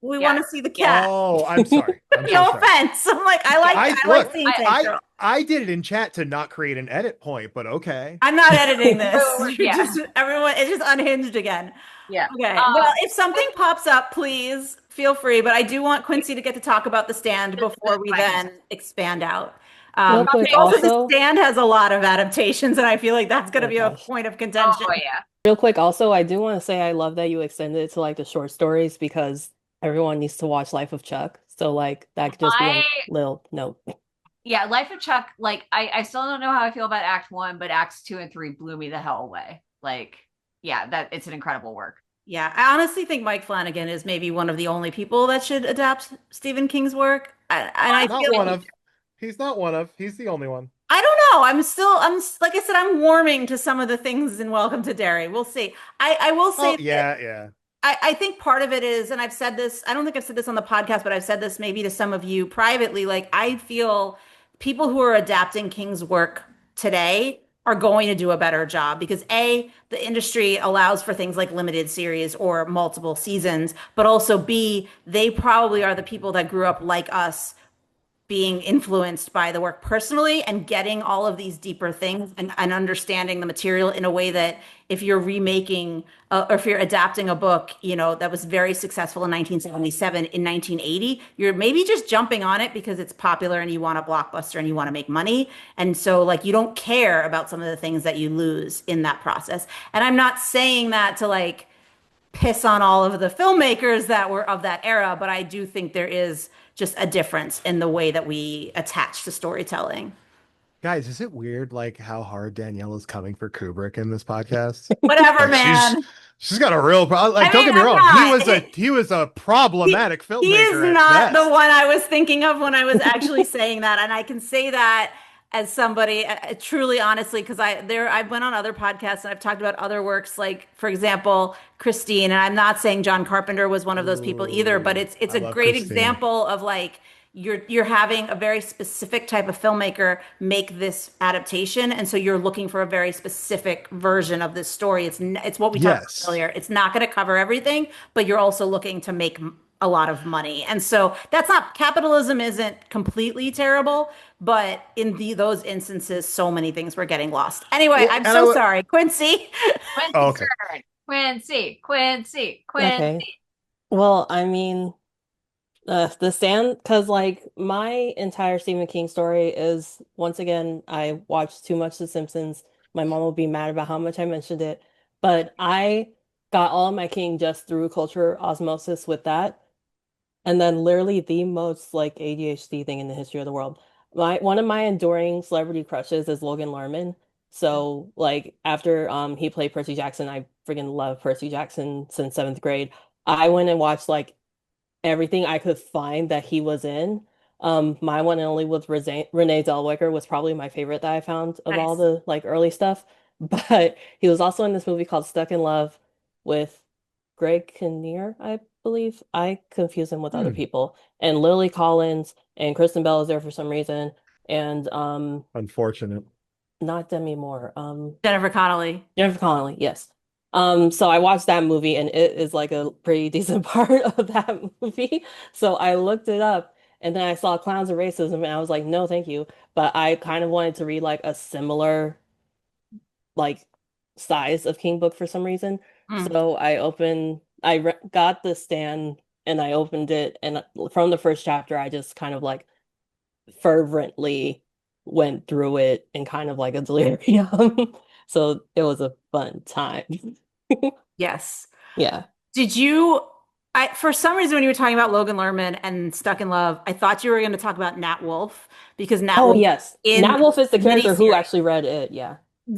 We yeah. want to see the cat. Oh, I'm sorry. I'm so No sorry. offense. I'm like, I I like look, seeing things. I did it in chat to not create an edit point, but okay. I'm not editing this. Yeah. It's just unhinged again. Yeah. Okay. Well, if something pops up, please feel free. But I do want Quincy to get to talk about the stand before we fine. then expand out. Real quick, Because also the also, stand has a lot of adaptations, and I feel like that's going to oh be a gosh. point of contention. Oh yeah. Real quick, also, I do want to say I love that you extended it to like the short stories because everyone needs to watch Life of Chuck. So like that could just be a I little note. Yeah, Life of Chuck, like I still don't know how I feel about Act 1, but Acts 2 and 3 blew me the hell away. Like, yeah, that it's an incredible work. Yeah, I honestly think Mike Flanagan is maybe one of the only people that should adapt Stephen King's work. And I Not feel one of. He's not one of. He's the only one. I don't know. Like I said, I'm warming to some of the things in Welcome to Derry. We'll see. I will say Oh, yeah, yeah. I think part of it is, and I've said this, I don't think I've said this on the podcast, but I've said this maybe to some of you privately. Like, I feel people who are adapting King's work today are going to do a better job because A, the industry allows for things like limited series or multiple seasons, but also B, they probably are the people that grew up like us being influenced by the work personally and getting all of these deeper things and understanding the material in a way that if you're remaking or if you're adapting a book, you know, that was very successful in 1977, in 1980, you're maybe just jumping on it because it's popular and you want a blockbuster and you want to make money. And so like you don't care about some of the things that you lose in that process. And I'm not saying that to like piss on all of the filmmakers that were of that era, but I do think there is just a difference in the way that we attach to storytelling. Guys, is it weird like how hard Danielle is coming for Kubrick in this podcast? Whatever, Like man. she's got a real problem. Like I don't mean, get me I'm wrong, not. he was a He, problematic he is filmmaker at not the best. one I was thinking of when I was actually saying that, and I can say that as somebody truly honestly because I went on other podcasts and I've talked about other works like for example Christine, and I'm not saying John Carpenter was one of those people either, but Ooh, it's I a love great Christine. example of like you're having a very specific type of filmmaker make this adaptation, and so you're looking for a very specific version of this story. It's what we talked about Yes. earlier. It's not going to cover everything, but you're also looking to make a lot of money. And so that's not capitalism isn't completely terrible, but in those instances, so many things were getting lost. Anyway, Well, I'm so sorry, Quincy. oh, Quincy's okay. turn. Quincy, Quincy, Okay. Quincy. Well, I mean, The Stand, because like my entire Stephen King story is once again, I watched too much The Simpsons. My mom will be mad about how much I mentioned it, but I got all of my King just through culture osmosis with that. And then literally the most like ADHD thing in the history of the world. One of my enduring celebrity crushes is Logan Lerman. So like after he played Percy Jackson, I freaking love Percy Jackson since seventh grade. I went and watched like everything I could find that he was in. My one and only with Renee Zellweger was probably my favorite that I found of all Nice. the like early stuff. But he was also in this movie called Stuck in Love with Greg Kinnear, I believe. I confuse him with other Hmm. people. And Lily Collins and Kristen Bell is there for some reason. And Unfortunate. not Demi Moore. Jennifer Connelly. Jennifer Connelly, yes. So I watched that movie and it is like a pretty decent part of that movie. So I looked it up and then I saw Clowns of Racism and I was like, no, thank you. But I kind of wanted to read like a similar like size of King book for some reason. Mm. So I re got the stand and I opened it and from the first chapter I just kind of like fervently went through it in kind of like a delirium. So it was a fun time. Yes. Yeah. Did you? For some reason, when you were talking about Logan Lerman and Stuck in Love, I thought you were going to talk about Nat Wolff because Nat Oh, Wolff yes. in Nat Wolff is the the character who miniseries. actually read it. Yeah.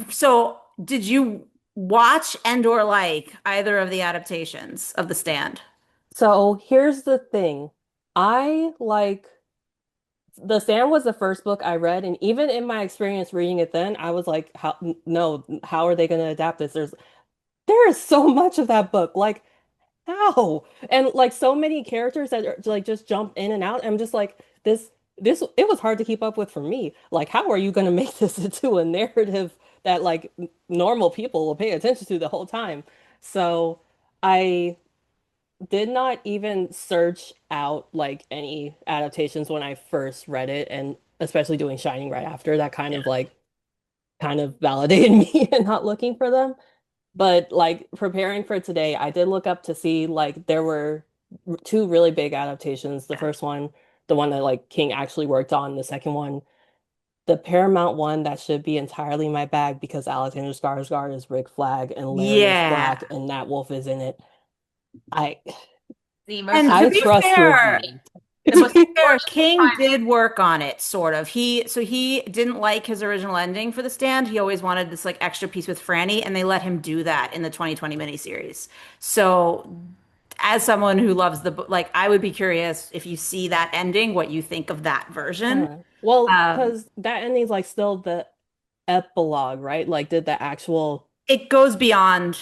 So, did you watch and or like either of the adaptations of The Stand? So here's the thing. I like The Stand was the first book I read, and even in my experience reading it then, I was like, how no, how are they going to adapt this? There is so much of that book. Like, how? And like so many characters that are, like just jump in and out. I'm just like, this it was hard to keep up with for me. Like, how are you going to make this into a narrative that like normal people will pay attention to the whole time? So I did not even search out like any adaptations when I first read it, and especially doing Shining right after that kind of validated me in not looking for them. But like preparing for today, I did look up to see like there were two really big adaptations. The Yeah. first one, the one that like King actually worked on, the second one, the Paramount one that should be entirely my bag because Alexander Skarsgård is Rick Flag and Larry is Yeah. Black and Nat Wolff is in it. I The most And to I be important trust fair, thing. reviews. The most important King time. did work on it, sort of. He didn't like his original ending for The Stand. He always wanted this like extra piece with Franny, and they let him do that in the 2020 miniseries. So, as someone who loves the book, like I would be curious if you see that ending, what you think of that version. Well, Um, because that ending's like still the epilogue, right? Like, did the actual it goes beyond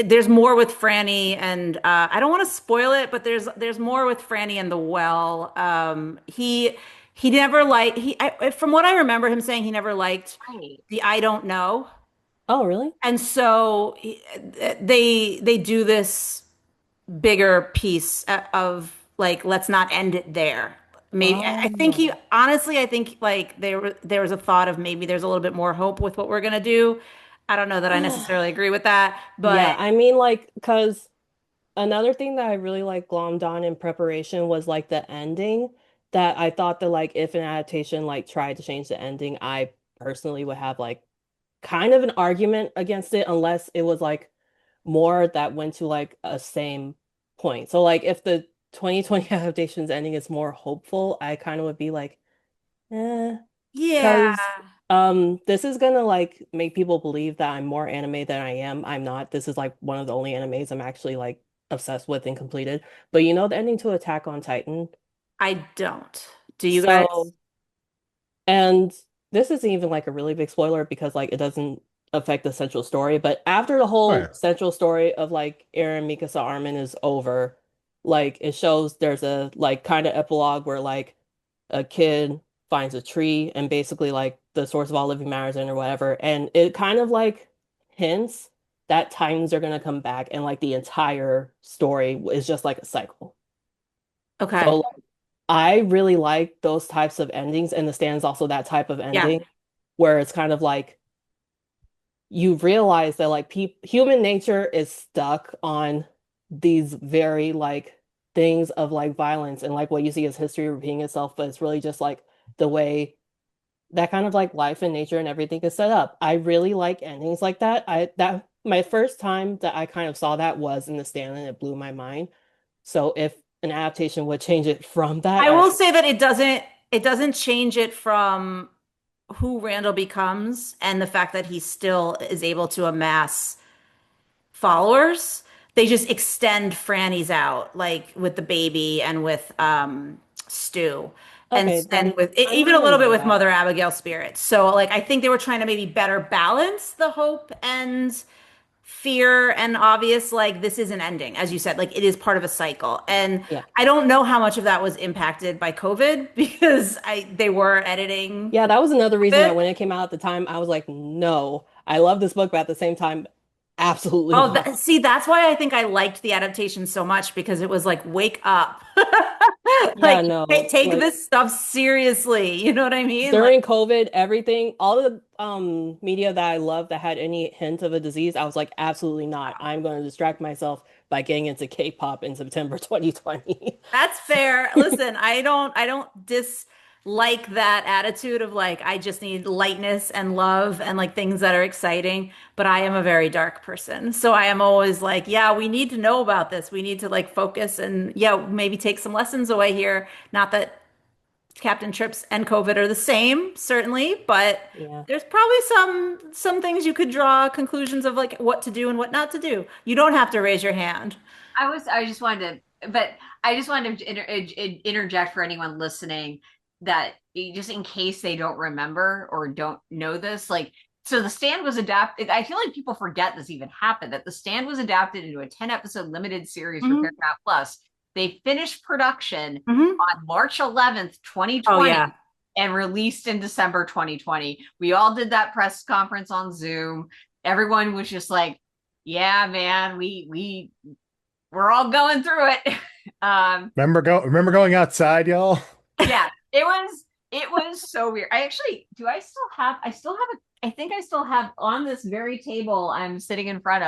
there's more with Franny and I don't want to spoil it, but there's more with Franny and the well. he never liked from what I remember him saying, he never liked Right. the I don't know. Oh, really? And so they do this bigger piece of like let's not end it there. Maybe I think he Oh. honestly I think like there was a thought of maybe there's a little bit more hope with what we're gonna do. I don't know that I necessarily agree with that, Yeah, but I mean, like, because another thing that I really like glommed on in preparation was like the ending. That I thought that like if an adaptation like tried to change the ending, I personally would have like kind of an argument against it unless it was like more that went to like a same point. So like if the 2020 adaptation's ending is more hopeful, I kind of would be like, eh. yeah, Because this is gonna like make people believe that I'm more anime than I am. I'm not. This is like one of the only animes I'm actually like obsessed with and completed. But you know the ending to Attack on Titan? I don't. Do you guys? So and this isn't even like a really big spoiler because like it doesn't affect the central story. But after the Oh whole yeah. central story of like Eren Mikasa Armin is over, like it shows there's a like kind of epilogue where like a kid finds a tree and basically like the source of all living matters in or whatever. And it kind of like hints that Titans are gonna come back and like the entire story is just like a cycle. Okay. So I really like those types of endings, and the stand is also that type of Yeah. ending where it's kind of like you realize that like human nature is stuck on these very like things of like violence and like what you see as history repeating itself, but it's really just like the way that kind of like life and nature and everything is set up. I really like endings like that. I that my first time that I kind of saw that was in the stand and it blew my mind. So if an adaptation would change it from that, I I will say that it doesn't change it from who Randall becomes and the fact that he still is able to amass followers. They just extend Franny's out, like with the baby and with Stu, and okay, and then with I even might a have little bit missed with that. Mother Abigail Spirits. So like I think they were trying to maybe better balance the hope and fear and obvious like this is an ending, as you said, like it is part of a cycle. And Yeah. I don't know how much of that was impacted by COVID because I they were editing Yeah, that was another a reason that bit. when it came out at the time, I was like, no, I love this book, but at the same time, absolutely Oh, not. see, that's why I think I liked the adaptation so much because it was like, wake up. Yeah, Like, no, take like this stuff seriously. You know what I mean? Like, during COVID, everything, all the media that I love that had any hint of a disease, I was like, absolutely not. I'm going to distract myself by getting into K-pop in September 2020. that's fair. Listen, I don't dislike that attitude of like, I just need lightness and love and like things that are exciting. But I am a very dark person. So I am always like, yeah, we need to know about this. We need to like focus and yeah, maybe take some lessons away here. Not that Captain Trips and COVID are the same, certainly, but Yeah. there's probably some things you could draw conclusions of like what to do and what not to do. You don't have to raise your hand. I just wanted to, but I just wanted to interject for anyone listening that just in case they don't remember or don't know this, like, so the stand was adapted. I feel like people forget this even happened, that the stand was adapted into a 10 episode limited series for Hmm. Paramount Plus. They finished production Hmm. on March 11th, Oh 2020 yeah. and released in December 2020. We all did that press conference on Zoom. Everyone was just like, yeah, man, we're all going through it. Remember going outside, y'all? Yeah, it was so weird. I actually do I still have I think I still have on this very table I'm sitting in front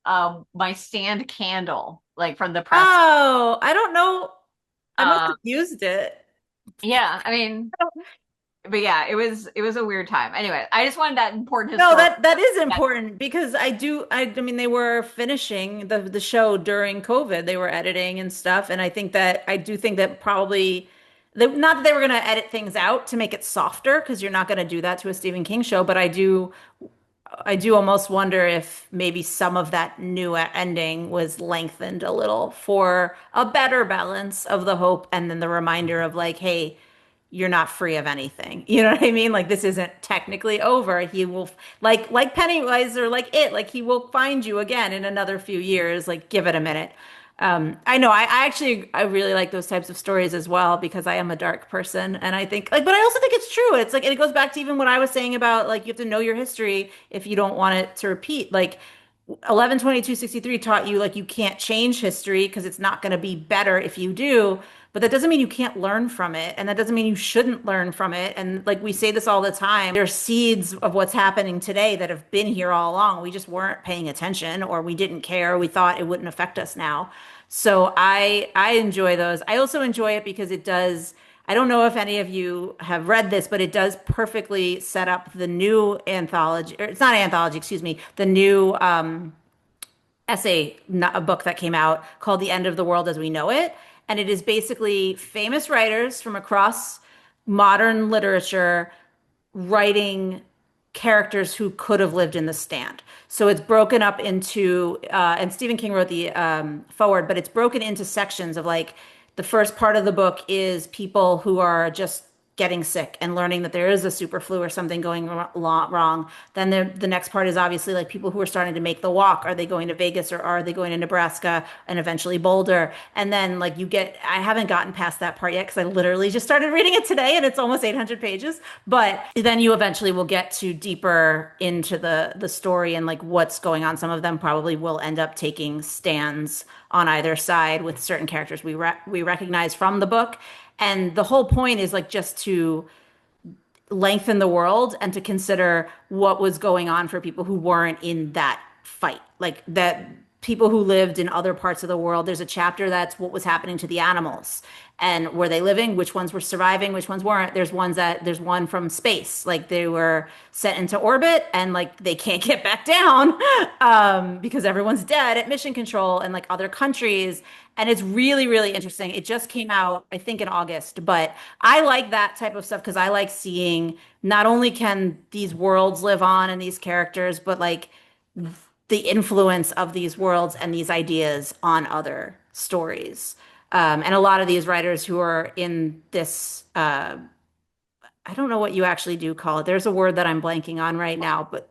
of my stand candle, like from the press. Oh, I don't know. I must Um have used it. yeah, I mean, but yeah, it was a weird time. Anyway, I just wanted that important No, historical. that is Yeah, important because I mean they were finishing the show during COVID. They were editing and stuff, and I do think that probably not that they were going to edit things out to make it softer because you're not going to do that to a Stephen King show, but I do almost wonder if maybe some of that new ending was lengthened a little for a better balance of the hope and then the reminder of like, hey, you're not free of anything. You know what I mean? Like this isn't technically over. He will like Pennywise or like it, like he will find you again in another few years. Like give it a minute. I know I actually I really like those types of stories as well because I am a dark person and I think like but I also think it's true. It's like and it goes back to even what I was saying about like you have to know your history if you don't want it to repeat. Like 11/22/63 taught you like you can't change history because it's not going to be better if you do, but that doesn't mean you can't learn from it and that doesn't mean you shouldn't learn from it. And like we say this all the time, there's seeds of what's happening today that have been here all along. We just weren't paying attention or we didn't care. We thought it wouldn't affect us now. So I enjoy those. I also enjoy it because it does. I don't know if any of you have read this, but it does perfectly set up the new anthology, or it's not an anthology, excuse me, the new essay, a book that came out called The End of the World as We Know It. And it is basically famous writers from across modern literature writing characters who could have lived in the stand. So it's broken up into, and Stephen King wrote the forward, but it's broken into sections of like the first part of the book is people who are just getting sick and learning that there is a super flu or something going wrong. Then the next part is obviously like people who are starting to make the walk. Are they going to Vegas or are they going to Nebraska and eventually Boulder? And then like you get, I haven't gotten past that part yet because I literally just started reading it today and it's almost 800 pages. But then you eventually will get to deeper into the story and like what's going on. Some of them probably will end up taking stands on either side with certain characters we recognize from the book. And the whole point is like just to lengthen the world and to consider what was going on for people who weren't in that fight. Like that people who lived in other parts of the world, there's a chapter that's what was happening to the animals and were they living, which ones were surviving, which ones weren't. There's one from space, like they were sent into orbit and like they can't get back down because everyone's dead at mission control and like other countries. And it's really, really interesting. It just came out, I think, in August, but I like that type of stuff because I like seeing not only can these worlds live on and these characters, but like the influence of these worlds and these ideas on other stories. And a lot of these writers who are in this, I don't know what you actually do call it. There's a word that I'm blanking on right now, but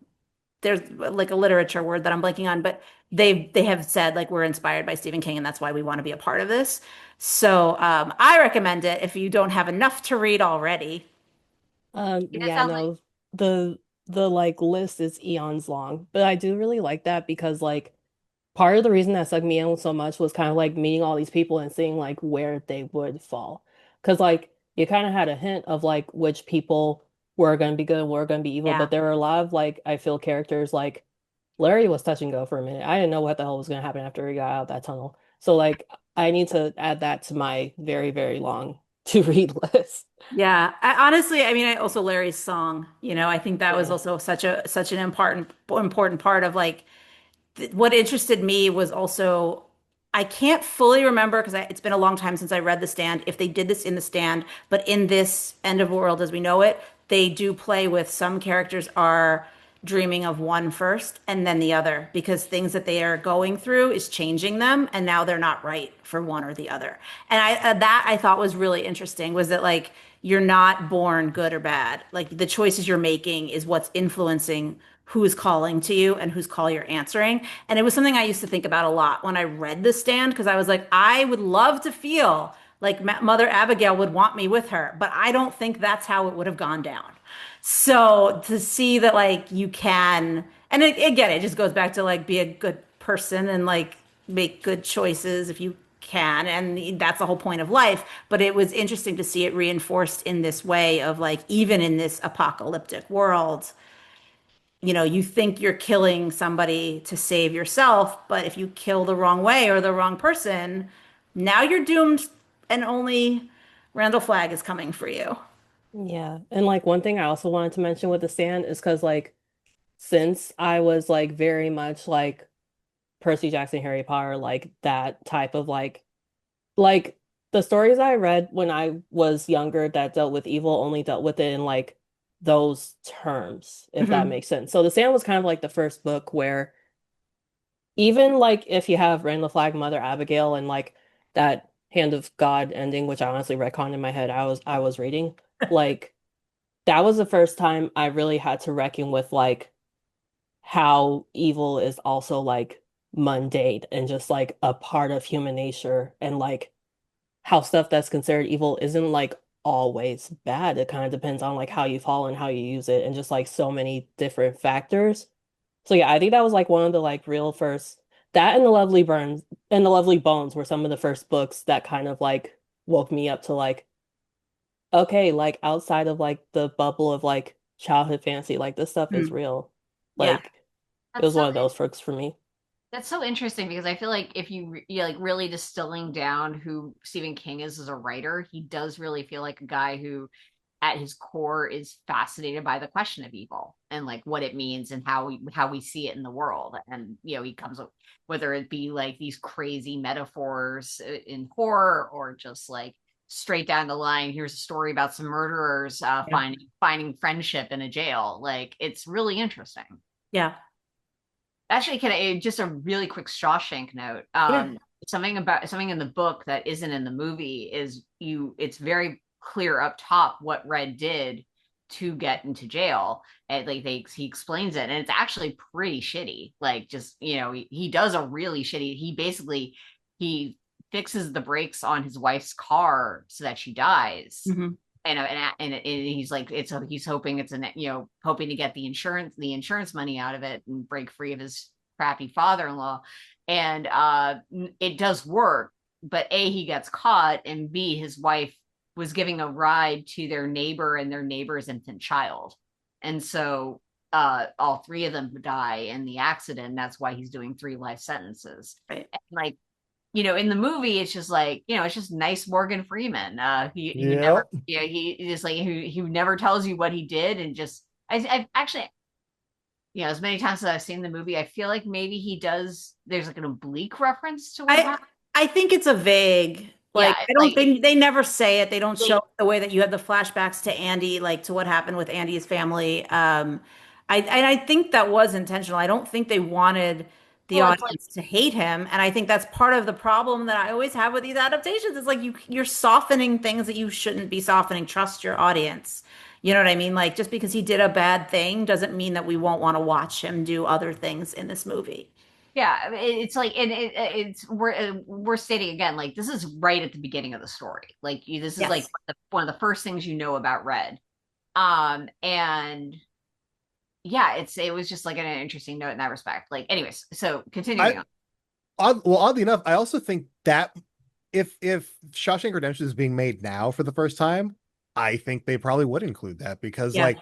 there's like a literature word that I'm blanking on, but they have said like we're inspired by Stephen King and that's why we want to be a part of this. So I recommend it if you don't have enough to read already. And it Yeah, sounds like no, the like list is eons long, but I do really like that because like part of the reason that sucked me in so much was kind of like meeting all these people and seeing like where they would fall. Because like you kind of had a hint of like which people were going to be good and were going to be evil, Yeah. but there were a lot of like I feel characters like Larry was touch and go for a minute. I didn't know what the hell was going to happen after he got out of that tunnel. So like I need to add that to my very, very long to read list. Yeah, honestly, I mean, I also Larry's song, I think that was Yeah. also such an important part of like what interested me was also I can't fully remember because it's been a long time since I read The Stand if they did this in The Stand, but in this End of World as we know it, they do play with some characters are dreaming of one first and then the other because things that they are going through is changing them and now they're not right for one or the other. And that I thought was really interesting was that like you're not born good or bad. Like the choices you're making is what's influencing who is calling to you and whose call you're answering. And it was something I used to think about a lot when I read The Stand because I was like, I would love to feel like Mother Abigail would want me with her, but I don't think that's how it would have gone down. So to see that like you can, and again, it just goes back to like be a good person and like make good choices if you can, and that's the whole point of life. But it was interesting to see it reinforced in this way of like even in this apocalyptic world you think you're killing somebody to save yourself, but if you kill the wrong way or the wrong person, now you're doomed and only Randall Flagg is coming for you. Yeah. And like one thing I also wanted to mention with the stand is because like since I was like very much like Percy Jackson, Harry Potter, like that type of like the stories I read when I was younger that dealt with evil only dealt with it in like those terms, if that Mhm. makes sense. So the stand was kind of like the first book where even like if you have Randall Flagg, Mother Abigail, and like that Hand of God ending, which I honestly retconned in my head, I was reading, like that was the first time I really had to reckon with like how evil is also like mundane and just like a part of human nature, and like how stuff that's considered evil isn't like always bad. It kind of depends on like how you fall and how you use it, and just like so many different factors. So yeah, I think that was like one of the like real first, that and the Lovely Burns and the Lovely Bones were some of the first books that kind of like woke me up to like, okay, like outside of like the bubble of like childhood fantasy, like this stuff is Mm. real. Yeah. Like it That's was so one of those books for me. that's so interesting because I feel like if you like really distilling down who Stephen King is as a writer, he does really feel like a guy who at his core is fascinated by the question of evil and like what it means and how we see it in the world. And he comes up, whether it be like these crazy metaphors in horror or just like straight down the line, here's a story about some murderers Yeah. finding friendship in a jail. Like it's really interesting. Yeah. Actually, can I just a really quick Shawshank note? Yeah. Something in the book that isn't in the movie is it's very clear up top what Red did to get into jail. And like he explains it, and it's actually pretty shitty. Like just he does a really shitty. He fixes the brakes on his wife's car so that she dies. Hmm. And he's like he's hoping it's hoping to get the insurance money out of it and break free of his crappy father-in-law, and it does work, but A, he gets caught, and B, his wife was giving a ride to their neighbor and their neighbor's infant child, and so all three of them die in the accident. That's why he's doing 3 life sentences. Right. And like in the movie, it's just like, it's just nice Morgan Freeman. He never, Yep. he just like, he never tells you what he did. And just, I've actually, as many times as I've seen the movie, I feel like maybe there's like an oblique reference to what I happened. I think it's a vague, Yeah. like, I don't Like, think they never say it. They don't show they, it the way that you have the flashbacks to Andy, like to what happened with Andy's family. I think that was intentional. I don't think they wanted the well, it's like, audience to hate him, and I think that's part of the problem that I always have with these adaptations. It's like you're softening things that you shouldn't be softening. Trust your audience. You know what I mean? Like just because he did a bad thing doesn't mean that we won't want to watch him do other things in this movie. yeah, it's like, and we're stating again, like, this is right at the beginning of the story. Like, this is like Yes. one of the first things you know about Red. And yeah, it was just like an interesting note in that respect. Like, anyways, so I continuing on. Oddly enough, I also think that if Shawshank Redemption is being made now for the first time, I think they probably would include that because Yeah. like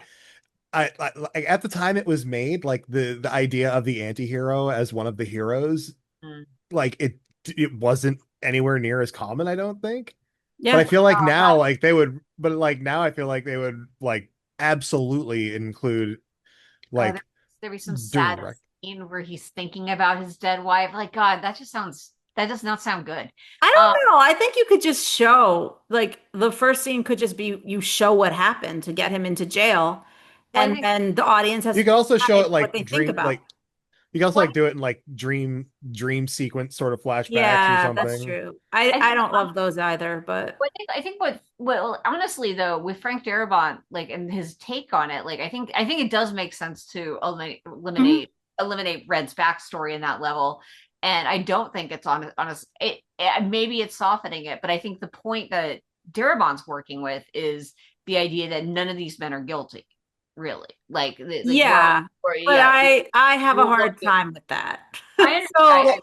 like at the time it was made, like the idea of the anti-hero as one of the heroes, Mm. like it wasn't anywhere near as common, I don't think. But I Yeah. feel like Oh now God. like they would, but like now I feel like they would like absolutely include Oh, like there be some sad direct. scene where he's thinking about his dead wife. Like, God, that does not sound good. I Uh, don't know. I think you could just show, like, the first scene could just be you show what happened to get him into jail, well, I and think, then the audience has You to can also show decide it what like they think dream, about. you can also well, like do it in like dream sequence sort of flashbacks or Yeah, that's something. true. I I think, don't love those either, but I think what honestly though, with Frank Darabont, like, and his take on it, like, I think it does make sense to Mhm. eliminate Red's backstory in that level. And I don't think it's maybe it's softening it, but I think the point that Darabont's working with is the idea that none of these men are guilty, really. Like Yeah, but yeah, I have a we're hard looking. time with that. I understand. So Well,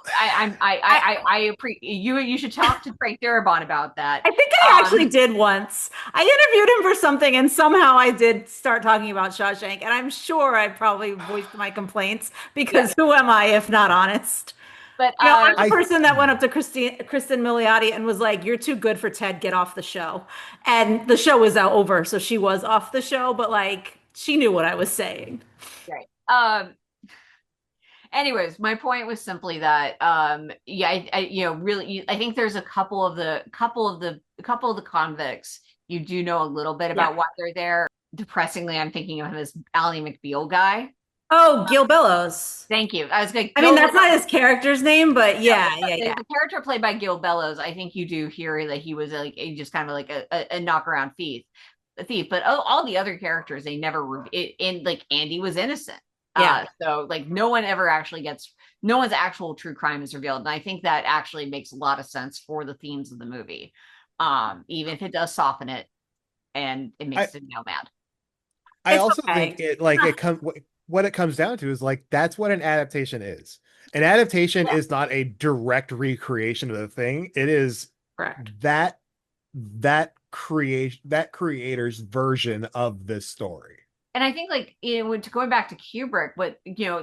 I I appreciate you. You should talk to Frank Darabont about that. I think I actually Um, did once. I interviewed him for something, and somehow I did start talking about Shawshank, and I'm sure I probably voiced my complaints yeah, because who am I if not honest? but I'm the I person that went up to Kristen Milioti and was like, "You're too good for Ted. Get off the show." And the show was out over, so she was off the show, but like she knew what I was saying. right. Anyways, my point was simply that yeah, really, I think there's a couple of the convicts, you do know a little bit Yeah. about why they're there. Depressingly, I'm thinking of him as Ally McBeal guy. Oh, Gil Bellows. Thank you. I was like, I mean, Gil. that's not his character's name, but Yeah, yeah, yeah, yeah. the character played by Gil Bellows, I think you do hear that he was like just kind of like a knock around thief, but all the other characters they never in like Andy was innocent. Yeah. So like no one's actual true crime is revealed. And I think that actually makes a lot of sense for the themes of the movie. Even if it does soften it and it I makes it now mad. I It's also think okay. it like it comes what it comes down to is like that's what an adaptation is. An adaptation Yeah. is not a direct recreation of the thing. It is Correct. that that creator's version of this story. And I think like going back to Kubrick,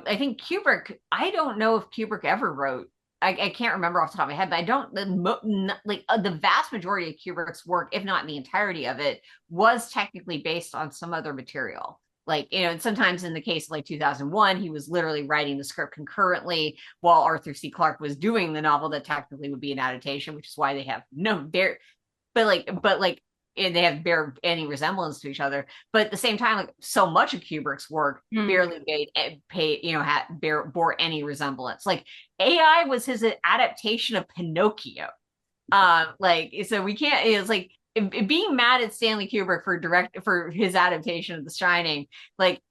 I think Kubrick, I don't know if Kubrick ever wrote. I can't remember off the top of my head, but I don't the vast majority of Kubrick's work, if not the entirety of it, was technically based on some other material. Like, and sometimes in the case of like 2001, he was literally writing the script concurrently while Arthur C. Clarke was doing the novel that technically would be an adaptation, which is why they have no there but like and they have bear any resemblance to each other. But at the same time, like so much of Kubrick's work Hmm. barely bore any resemblance. Like AI was his adaptation of Pinocchio. Like so we can't. It's like being mad at Stanley Kubrick for his adaptation of The Shining. Like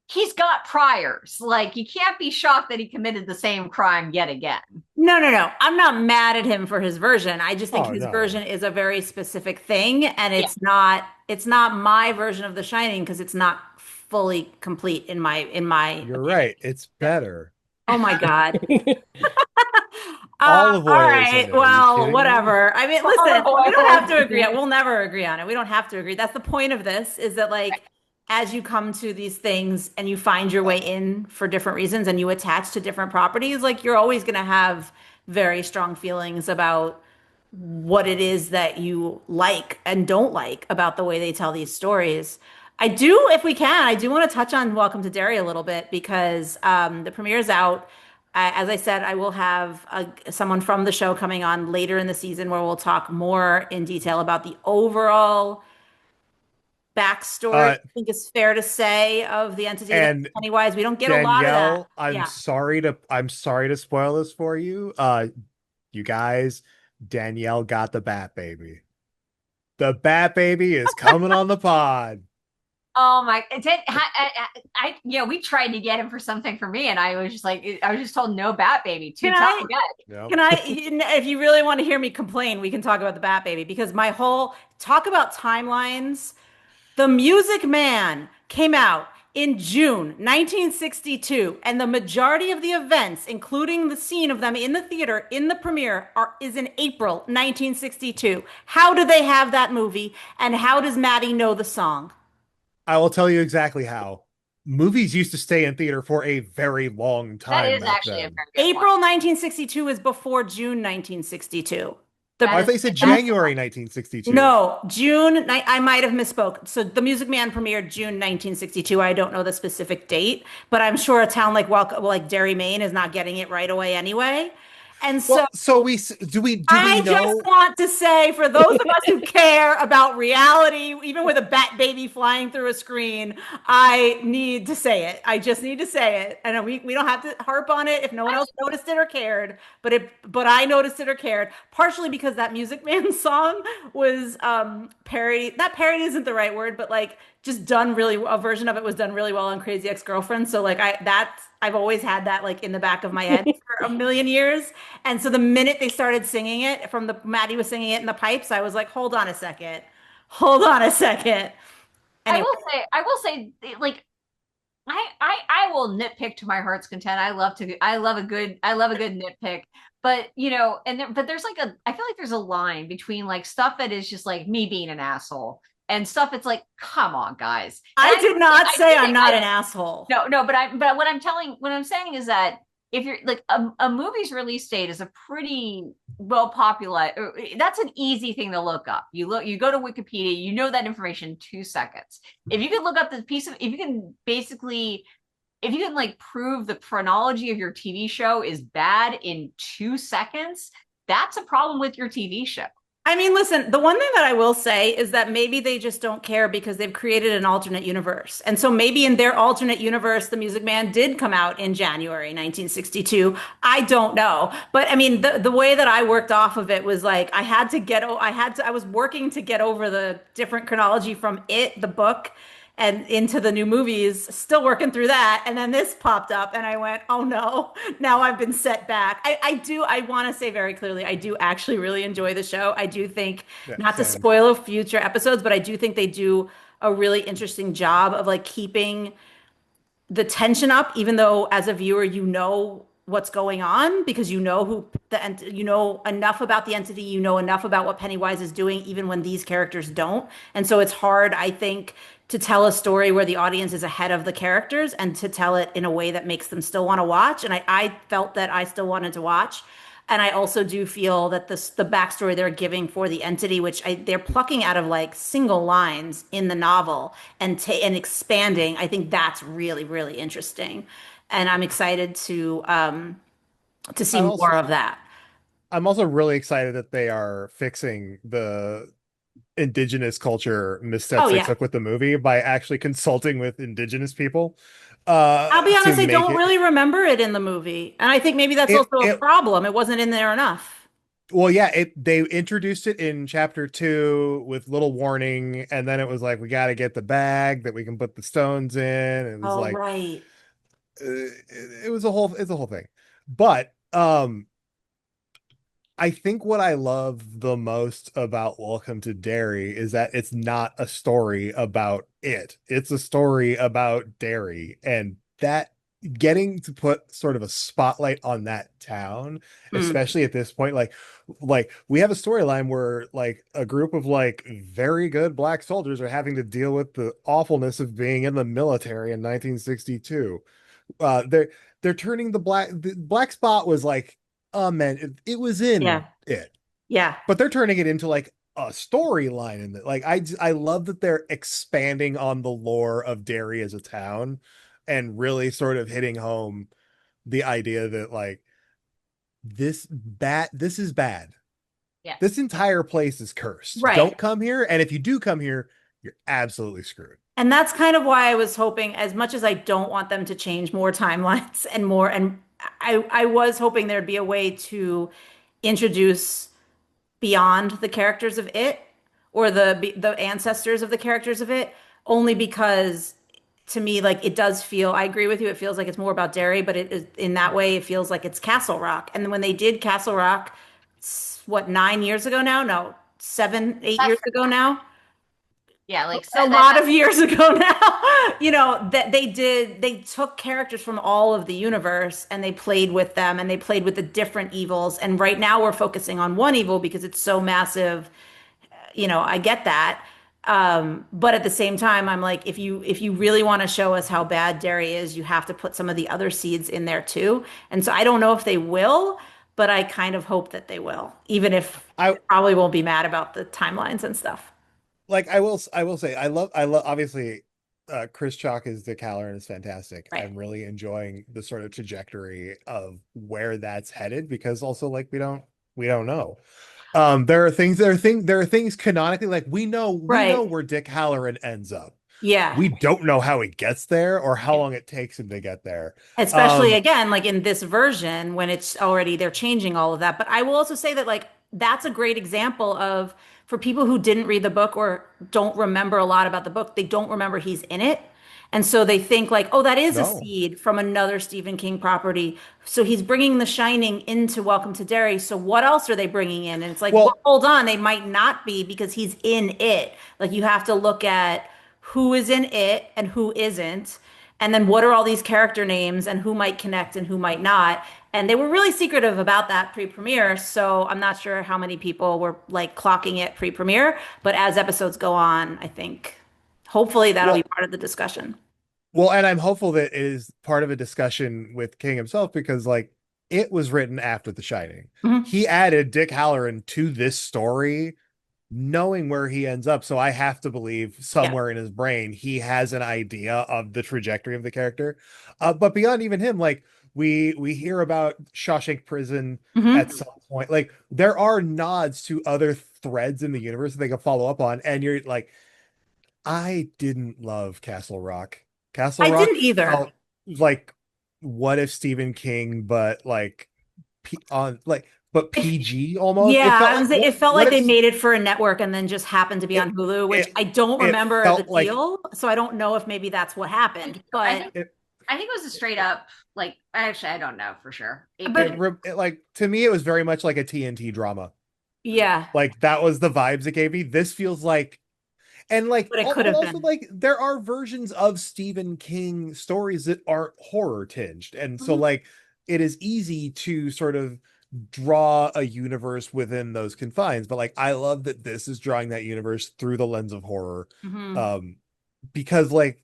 he's got priors. Like you can't be shocked that he committed the same crime yet again. No, no, no. I'm not mad at him for his version. I just think Oh his no. version is a very specific thing, and Yeah. it's not my version of The Shining because it's not fully complete in my You're opinion. right. It's better. Oh my God. Olive All oil is in right. it. Are you Well, kidding me? whatever. I mean, listen, Olive we don't have oil. to agree. We'll never agree on it. We don't have to agree. That's the point of this, is that like as you come to these things and you find your way in for different reasons and you attach to different properties, like you're always going to have very strong feelings about what it is that you like and don't like about the way they tell these stories. I do, if we can, I do want to touch on Welcome to Derry a little bit because the premiere's out. As I said, I will have someone from the show coming on later in the season where we'll talk more in detail about the overall backstory. Uh, I think it's fair to say of the entity that and Pennywise. We don't get a lot of that. Danielle, Yeah. I'm sorry to spoil this for you. You guys, Danielle got the Bat Baby. The Bat Baby is coming on the pod. Oh my! Yeah, we tried to get him for something for me, and I was just told no bat baby. Too Can tough I? to get. Yep. Can I, if you really want to hear me complain, we can talk about the Bat Baby because my whole talk about timelines. The Music Man came out in June 1962, and the majority of the events, including the scene of them in the theater in the premiere, is in April 1962. How do they have that movie, and how does Maddie know the song? I will tell you exactly how. Movies used to stay in theater for a very long That time is back actually a then. very good point. April 1962 is before June 1962. That I The is thought you said that's January 1962. No, June. I might have misspoke. So the Music Man premiered June 1962. I don't know the specific date, but I'm sure a town like like Derry, Maine, is not getting it right away anyway. And so Well, so do we I just know? want to say, for those of us who care about reality, even with a bat baby flying through a screen, I need to say it. I just need to say it. And we don't have to harp on it if no one else noticed it or cared, but I noticed it or cared, partially because that Music Man song was parody. Not parody isn't the right word, but like just done really, a version of it was done really well on Crazy Ex-Girlfriend. So like I've always had that like in the back of my head for a million years. And so the minute they started singing it, from the Maddie was singing it in the pipes, I was like, hold on a second. Hold on a second. I Anyway, will say, like I will nitpick to my heart's content. I love a good nitpick. But but there's like I feel like there's a line between like stuff that is just like me being an asshole and stuff it's like, come on, guys. And I did not I say get I'm it. not an asshole. No, no, but what I'm saying is that if you're like a movie's release date is a pretty well popular, that's an easy thing to look up. You go to Wikipedia, you know that information in 2 seconds. If you can look up the piece of, if you can basically, if you can like prove the chronology of your TV show is bad in 2 seconds, that's a problem with your TV show. I mean, listen, the one thing that I will say is that maybe they just don't care because they've created an alternate universe. And so maybe in their alternate universe, The Music Man did come out in January 1962. I don't know. But I mean, the way that I worked off of it was like I was working to get over the different chronology from the book, and into the new movies, still working through that. And then this popped up, and I went, oh no, now I've been set back. I want to say very clearly, I do actually really enjoy the show. I do think, Yeah, not to same. spoil future episodes, but I do think they do a really interesting job of like keeping the tension up, even though as a viewer you know what's going on because you know who you know enough about the entity, you know enough about what Pennywise is doing, even when these characters don't. And so it's hard, I think, to tell a story where the audience is ahead of the characters and to tell it in a way that makes them still want to watch. And I felt that I still wanted to watch. And I also do feel that the backstory they're giving for the entity, which they're plucking out of like single lines in the novel and expanding, I think that's really, really interesting. And I'm excited to see I'm more also of that. I'm also really excited that they are fixing the indigenous culture Oh missteps they yeah. took with the movie by actually consulting with indigenous people I'll be to honest, I make don't it really remember it in the movie. And I think maybe that's it also a it problem. It wasn't in there enough. well, yeah, they introduced it in chapter 2 with little warning, and then it was like we got to get the bag that we can put the stones in. It was Oh, like right. it was a whole thing. But I think what I love the most about Welcome to Derry is that it's not a story about it. It's a story about Derry, and that getting to put sort of a spotlight on that town, Mm, especially at this point, like we have a storyline where like a group of like very good black soldiers are having to deal with the awfulness of being in the military in 1962. They're turning the black spot was like man, it was in yeah. it, Yeah. but they're turning it into like a storyline in it. Like I love that they're expanding on the lore of Derry as a town and really sort of hitting home the idea that like this is bad. Yes. This entire place is cursed. Right. Don't come here, and if you do come here, you're absolutely screwed. And that's kind of why I was hoping, as much as I don't want them to change more timelines and more, and I was hoping there'd be a way to introduce beyond the characters of it or the ancestors of the characters of it, only because to me, like it does feel, I agree with you, it feels like it's more about Derry, but it is in that way, it feels like it's Castle Rock. And when they did Castle Rock, what, 9 years ago now? No, 7, 8 years That's ago now? yeah, like A said lot that of years ago now, that they took characters from all of the universe and they played with them and they played with the different evils. And right now we're focusing on one evil because it's so massive. I get that. But at the same time, I'm like, if you really want to show us how bad Derry is, you have to put some of the other seeds in there too. And so I don't know if they will, but I kind of hope that they will, even if I I probably won't be mad about the timelines and stuff. like I will say I love obviously Chris Chalk as Dick Halloran is fantastic. Right. I'm really enjoying the sort of trajectory of where that's headed because also like we don't know. There are things canonically like we know Right. where Dick Halloran ends up. Yeah. We don't know how he gets there or how long it takes him to get there. Especially Um again, like in this version when it's already they're changing all of that. But I will also say that like that's a great example of for people who didn't read the book or don't remember a lot about the book, they don't remember he's in it. And so they think like, oh, that is a no. seed from another Stephen King property. So he's bringing The Shining into Welcome to Derry. So what else are they bringing in? And it's like, well, Well, hold on, they might not be because he's in it. Like you have to look at who is in it and who isn't. And then what are all these character names and who might connect and who might not? And they were really secretive about that pre-premiere, so I'm not sure how many people were like clocking it pre-premiere, but as episodes go on, I think hopefully that'll be well, part of the discussion. Well, and I'm hopeful that it is part of a discussion with King himself because, like, it was written after The Shining. Mhm. He added Dick Halloran to this story, knowing where he ends up. So I have to believe Yeah. somewhere in his brain he has an idea of the trajectory of the character. But beyond even him, like we hear about Shawshank Prison at Hmm. some point. Like there are nods to other threads in the universe that they can follow up on, and you're like I didn't love Castle Rock. Castle I Rock didn't either. felt like what if Stephen King, but like on like but PG almost. Yeah, I was it felt What like they it's made it for a network and then just happened to be on it Hulu, which it I don't it remember the felt like deal, so I don't know if maybe that's what happened. I But think it I think it was a straight up like actually I don't know for sure. It it, could but re- it like to me it was very much like a TNT drama. yeah, Like that was the vibes it gave me. This feels like and like but it could but have also been. like there are versions of Stephen King stories that aren't horror tinged. And so Mhm. like it is easy to sort of draw a universe within those confines. But like I love that this is drawing that universe through the lens of horror. Mhm. Um because like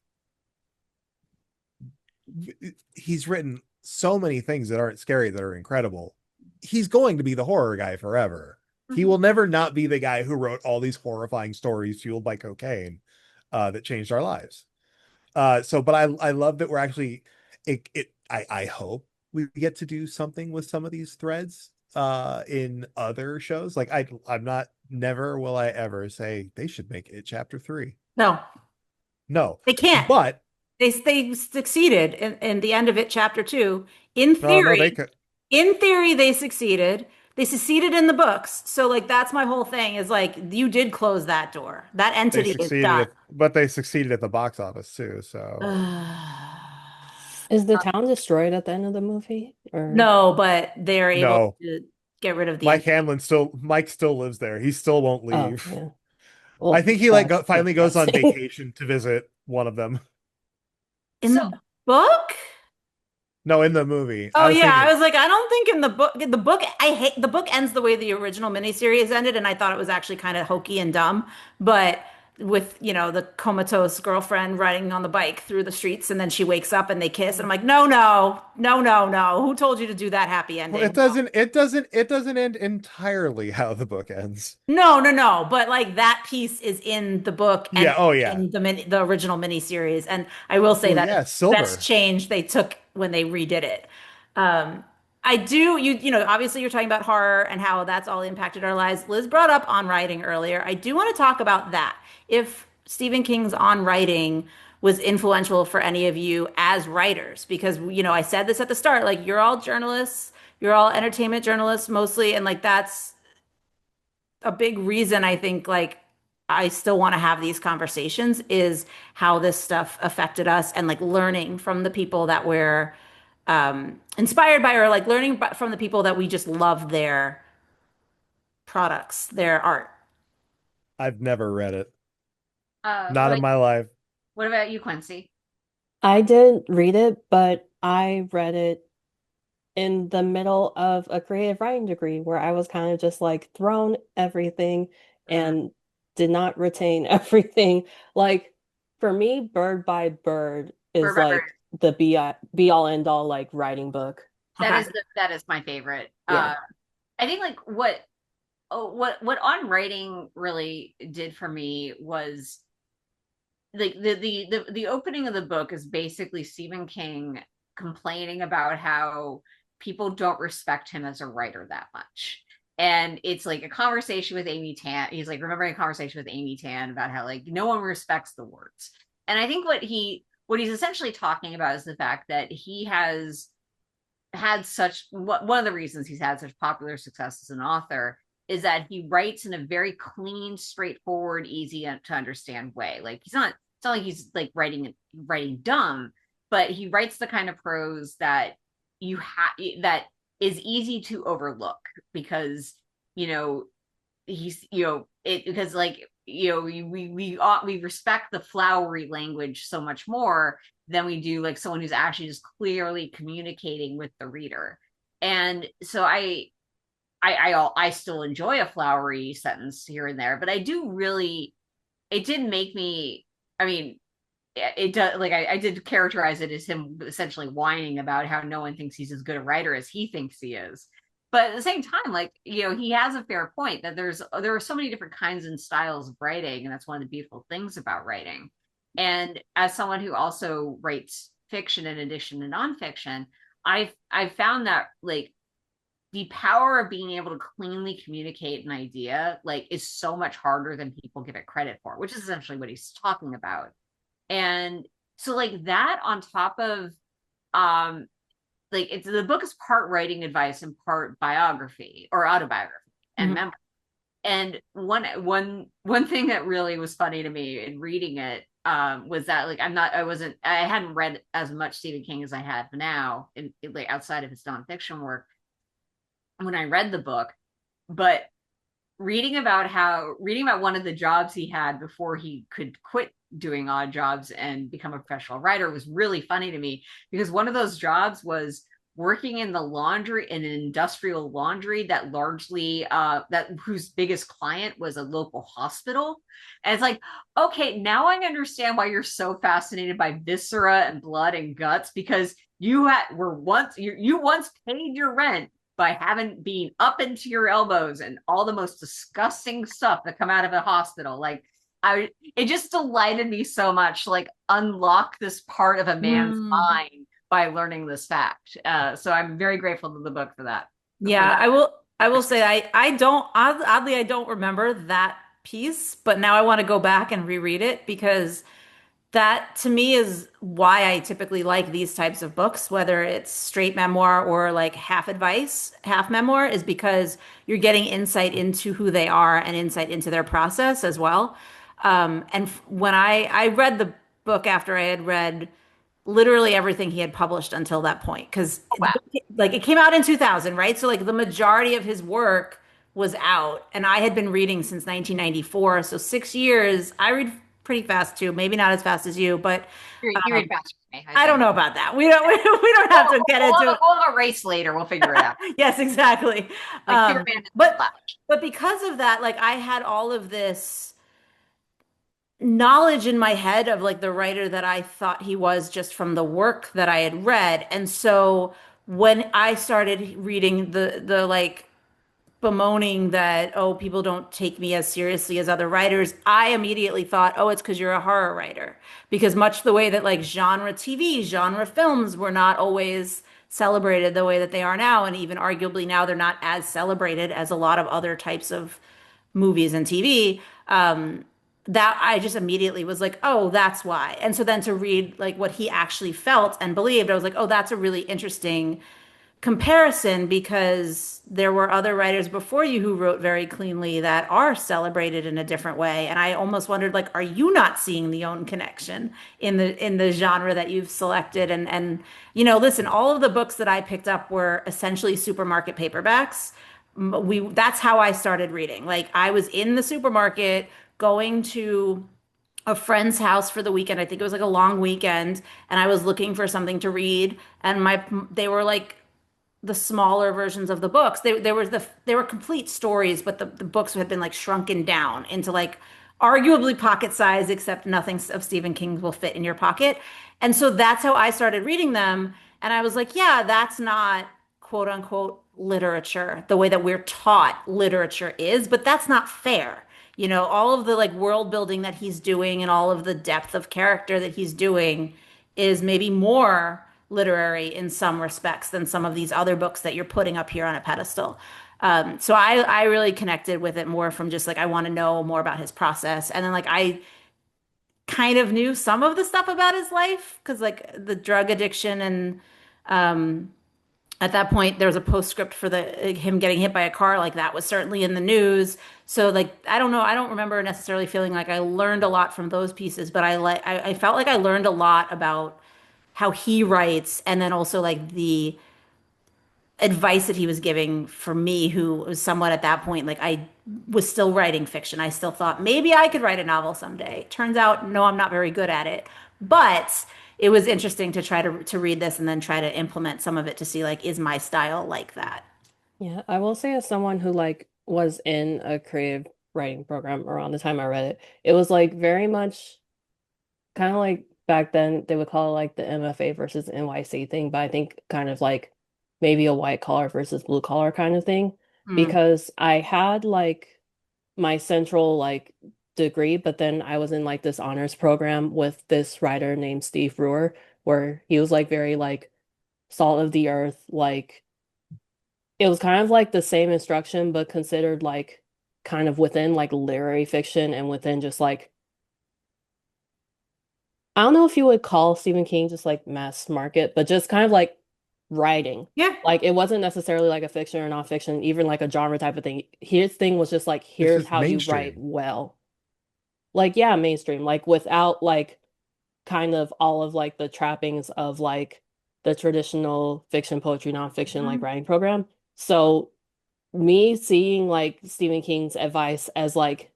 he's written so many things that aren't scary that are incredible. He's going to be the horror guy forever. He Mhm. will never not be the guy who wrote all these horrifying stories fueled by cocaine that changed our lives. But I love that we're actually I hope we get to do something with some of these threads in other shows. Like I'm not never will I ever say they should make it chapter 3. No, No. they can't. But They succeeded in the end of it, chapter two. In no, they theory, could in theory, they succeeded. They succeeded in the books. So like that's my whole thing is like you did close that door. That they entity is succeeded done. at but they succeeded at the box office too. So Is the town destroyed at the end of the movie? Or No, but they're able no, to get rid of the entity. Mike still lives there. He still won't oh leave. yeah. I Well, think he that's finally goes on depressing. vacation to visit one of them. In so the book? No, in the movie. Oh I was yeah, I thinking was like, I don't think in the book, I hate the book ends the way the original miniseries ended, and I thought it was actually kind of hokey and dumb. But with, the comatose girlfriend riding on the bike through the streets, and then she wakes up and they kiss, and I'm like, no, no, no, no, no. Who told you to do that happy well, ending? it doesn't end entirely how the book ends. No, no, no. But like that piece is in the book and Yeah, oh yeah. in the original miniseries. And I will say Well, that is yeah, the best Silver. change they took when they redid it. I do, obviously you're talking about horror and how that's all impacted our lives. Liz brought up on writing earlier. I do want to talk about that. If Stephen King's on writing was influential for any of you as writers, because, I said this at the start, like you're all journalists, you're all entertainment journalists mostly, and like that's a big reason I think like I still want to have these conversations is how this stuff affected us and like learning from the people that we're inspired by or like learning from the people that we just love their products, their art. I've never read it. Not what in my life. what about you, Quincy? I didn't read it, but I read it in the middle of a creative writing degree where I was kind of just like thrown everything Mm, and did not retain everything. Like for me, Bird by Bird is Bird. like the be all end all like writing book. Okay. That is my favorite. Yeah. I think like what on writing really did for me was like the opening of the book is basically Stephen King complaining about how people don't respect him as a writer that much. And it's like a conversation with Amy Tan. He's like remembering a conversation with Amy Tan about how like no one respects the words. And I think what he's essentially talking about is the fact that he has had such one of the reasons he's had such popular success as an author is that he writes in a very clean, straightforward, easy to understand way. Like it's not like he's like writing dumb, but he writes the kind of prose that that is easy to overlook because you know he's it because like we respect the flowery language so much more than we do like someone who's actually just clearly communicating with the reader. And so I still enjoy a flowery sentence here and there, but I do really it did make me I mean it does like I did characterize it as him essentially whining about how no one thinks he's as good a writer as he thinks he is. But at the same time, like he has a fair point that there are so many different kinds and styles of writing, and that's one of the beautiful things about writing. And as someone who also writes fiction in addition to nonfiction, I've found that like the power of being able to cleanly communicate an idea like is so much harder than people give it credit for, which is essentially what he's talking about. And so like that on top of um like it's the book is part writing advice and part biography or autobiography and Mhm. memoir. And one thing that really was funny to me in reading it was that like I hadn't read as much Stephen King as I had now like outside of his nonfiction work when I read the book, but reading about one of the jobs he had before he could quit doing odd jobs and become a professional writer was really funny to me because one of those jobs was working in the laundry in an industrial laundry that largely that whose biggest client was a local hospital. And it's like, okay, now I understand why you're so fascinated by viscera and blood and guts because you once paid your rent by having been up into your elbows and all the most disgusting stuff that come out of a hospital. Like it just delighted me so much, like unlock this part of a man's Mm. mind by learning this fact. So I'm very grateful to the book for that. For Yeah, that. I will say I don't oddly I don't remember that piece, but now I want to go back and reread it because that to me is why I typically like these types of books, whether it's straight memoir or like half advice, half memoir, is because you're getting insight into who they are and insight into their process as well. When I read the book after I had read literally everything he had published until that point, because Oh, wow. like it came out in 2000, right? So like the majority of his work was out, and I had been reading since 1994, so 6 years. I read pretty fast too, maybe not as fast as you, but You read faster than me, I I don't think. know about that. We don't we don't have to get into it. We'll have a race later. We'll figure it out. Yes, exactly. Like Um, Superman and but Flash. but because of that, like I had all of this knowledge in my head of like the writer that I thought he was just from the work that I had read. And so when I started reading the like bemoaning that, oh, people don't take me as seriously as other writers, I immediately thought, oh, it's because you're a horror writer. Because much the way that like genre TV, genre films were not always celebrated the way that they are now, and even arguably now they're not as celebrated as a lot of other types of movies and TV. That I just immediately was like, oh, that's why. And so then to read like what he actually felt and believed, I was like, oh, that's a really interesting comparison because there were other writers before you who wrote very cleanly that are celebrated in a different way. And I almost wondered, like, are you not seeing the own connection in the genre that you've selected? Listen, all of the books that I picked up were essentially supermarket paperbacks. We That's how I started reading. Like I was in the supermarket going to a friend's house for the weekend. I think it was like a long weekend, and I was looking for something to read, and my they were like the smaller versions of the books. They were complete stories, but the books had been like shrunken down into like arguably pocket size, except nothing of Stephen King's will fit in your pocket. And so that's how I started reading them. And I was like, yeah, that's not quote unquote literature the way that we're taught literature is, but that's not fair. All of the like world building that he's doing and all of the depth of character that he's doing is maybe more literary in some respects than some of these other books that you're putting up here on a pedestal. So I really connected with it more from just like I want to know more about his process, and then like I kind of knew some of the stuff about his life because like the drug addiction and at that point there was a postscript for the him getting hit by a car, like that was certainly in the news. So like I don't know, I don't remember necessarily feeling like I learned a lot from those pieces, but I felt like I learned a lot about how he writes, and then also like the advice that he was giving for me, who was somewhat at that point, like I was still writing fiction. I still thought maybe I could write a novel someday. Turns out, no, I'm not very good at it. But it was interesting to try to read this and then try to implement some of it to see like, is my style like that? Yeah, I will say as someone who like was in a creative writing program around the time I read it, it was like very much kind of like back then they would call it like the MFA versus NYC thing, but I think kind of like maybe a white collar versus blue collar kind of thing Mm. because I had like my central like degree, but then I was in like this honors program with this writer named Steve Brewer, where he was like very like salt of the earth, like it was kind of like the same instruction, but considered like kind of within like literary fiction and within just like I don't know if you would call Stephen King just like mass market, but just kind of like writing. Yeah. Like it wasn't necessarily like a fiction or nonfiction, even like a genre type of thing. His thing was just like, It's here's just how you write mainstream. well. Like, yeah, mainstream, like without like kind of all of like the trappings of like the traditional fiction, poetry, nonfiction like Mhm. writing program. So me seeing like Stephen King's advice as like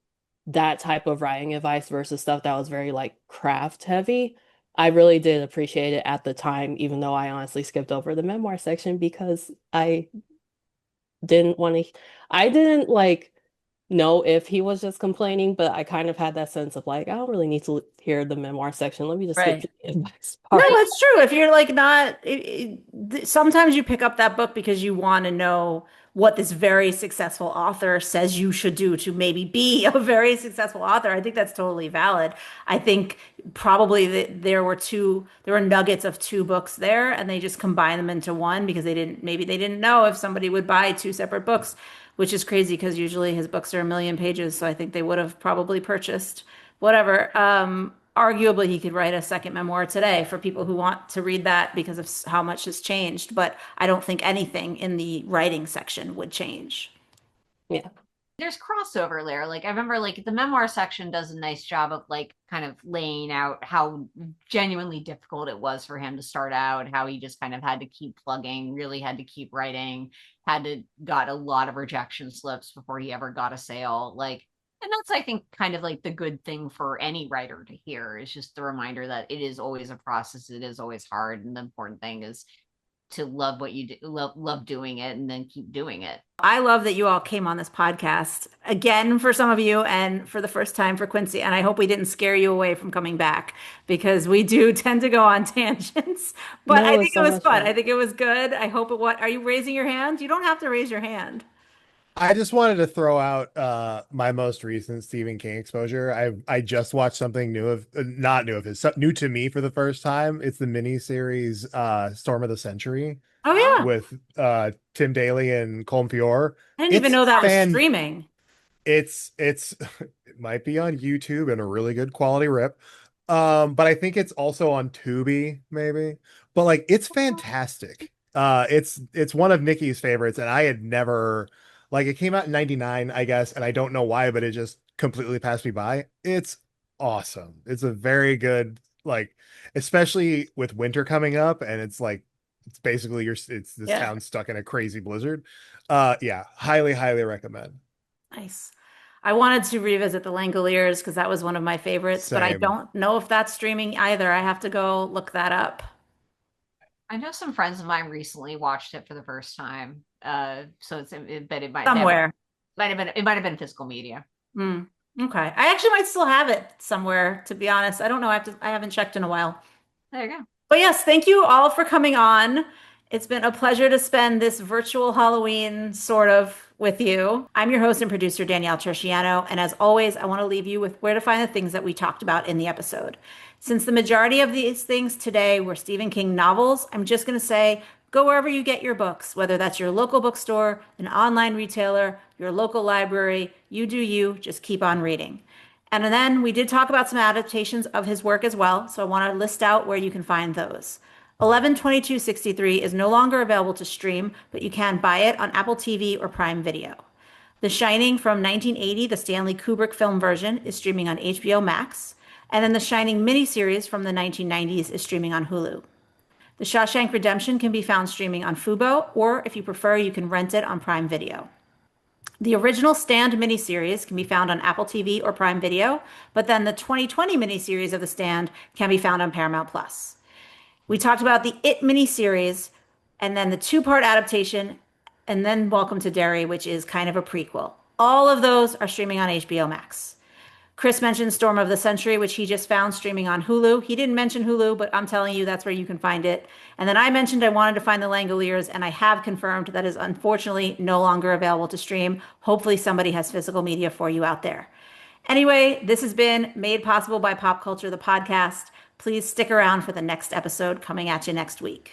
that type of writing advice versus stuff that was very like craft heavy, I really did appreciate it at the time, even though I honestly skipped over the memoir section because didn't want to, I didn't like know if he was just complaining, but I kind of had that sense of like, I don't really need to hear the memoir section. Let me just skip Right. to the advice No, part. it's true. If you're like not, sometimes you pick up that book because you want to know what this very successful author says you should do to maybe be a very successful author. I think that's totally valid. I think probably there were nuggets of two books there, and they just combined them into one because maybe they didn't know if somebody would buy two separate books, which is crazy because usually his books are a million pages. So I think they would have probably purchased whatever. Arguably, he could write a second memoir today for people who want to read that because of how much has changed. But I don't think anything in the writing section would change. Yeah. There's crossover there. Like I remember like the memoir section does a nice job of like kind of laying out how genuinely difficult it was for him to start out, how he just kind of had to keep plugging, really had to keep writing, got a lot of rejection slips before he ever got a sale. Like, and that's I think kind of like the good thing for any writer to hear is just the reminder that it is always a process, it is always hard, and the important thing is to love what you do, love doing it, and then keep doing it. I love that you all came on this podcast again for some of you and for the first time for Quincy. And I hope we didn't scare you away from coming back because we do tend to go on tangents. But No, I it was think it so was much fun. fun. I think it was good. I hope it what are you raising your hand? You don't have to raise your hand. I just wanted to throw out my most recent Stephen King exposure. I just watched something new of not new of his, new to me for the first time. It's the miniseries Storm of the Century Oh yeah. Oh, with Tim Daly and Colm Feore. I didn't even It's know that was fan streaming. it's it might be on YouTube and a really good quality rip. But I think it's also on Tubi, maybe. But like it's fantastic. It's one of Nikki's favorites, and I had never like it came out in 99, I guess, and I don't know why, but it just completely passed me by. It's awesome. It's a very good, like, especially with winter coming up, and it's like it's basically it's this Yeah. town stuck in a crazy blizzard. Yeah, highly, highly recommend. Nice. I wanted to revisit the Langoliers because that was one of my favorites, but I Same. don't know if that's streaming either. I have to go look that up I know some friends of mine recently watched it for the first time. So but it somewhere. might have been physical media. Hmm. Okay. I actually might still have it somewhere, to be honest. I don't know. I haven't checked in a while. There you go. But yes, thank you all for coming on. It's been a pleasure to spend this virtual Halloween sort of with you. I'm your host and producer, Danielle Terciano, and as always, I want to leave you with where to find the things that we talked about in the episode. Since the majority of these things today were Stephen King novels, I'm just going to say go wherever you get your books, whether that's your local bookstore, an online retailer, your local library. You do you, just keep on reading. And then we did talk about some adaptations of his work as well, so I want to list out where you can find those. 11/22/63 is no longer available to stream, but you can buy it on Apple TV or Prime Video. The Shining from 1980, the Stanley Kubrick film version, is streaming on HBO Max. And then the Shining miniseries from the 1990s is streaming on Hulu. The Shawshank Redemption can be found streaming on Fubo, or if you prefer, you can rent it on Prime Video. The original Stand miniseries can be found on Apple TV or Prime Video, but then the 2020 miniseries of The Stand can be found on Paramount Plus. We talked about the It miniseries and then the two-part adaptation, and then Welcome to Derry, which is kind of a prequel. All of those are streaming on HBO Max. Chris mentioned Storm of the Century, which he just found streaming on Hulu. He didn't mention Hulu, but I'm telling you that's where you can find it. And then I mentioned I wanted to find the Langoliers, and I have confirmed that is unfortunately no longer available to stream. Hopefully, somebody has physical media for you out there. Anyway, this has been made possible by Pop Culture, the podcast. Please stick around for the next episode coming at you next week.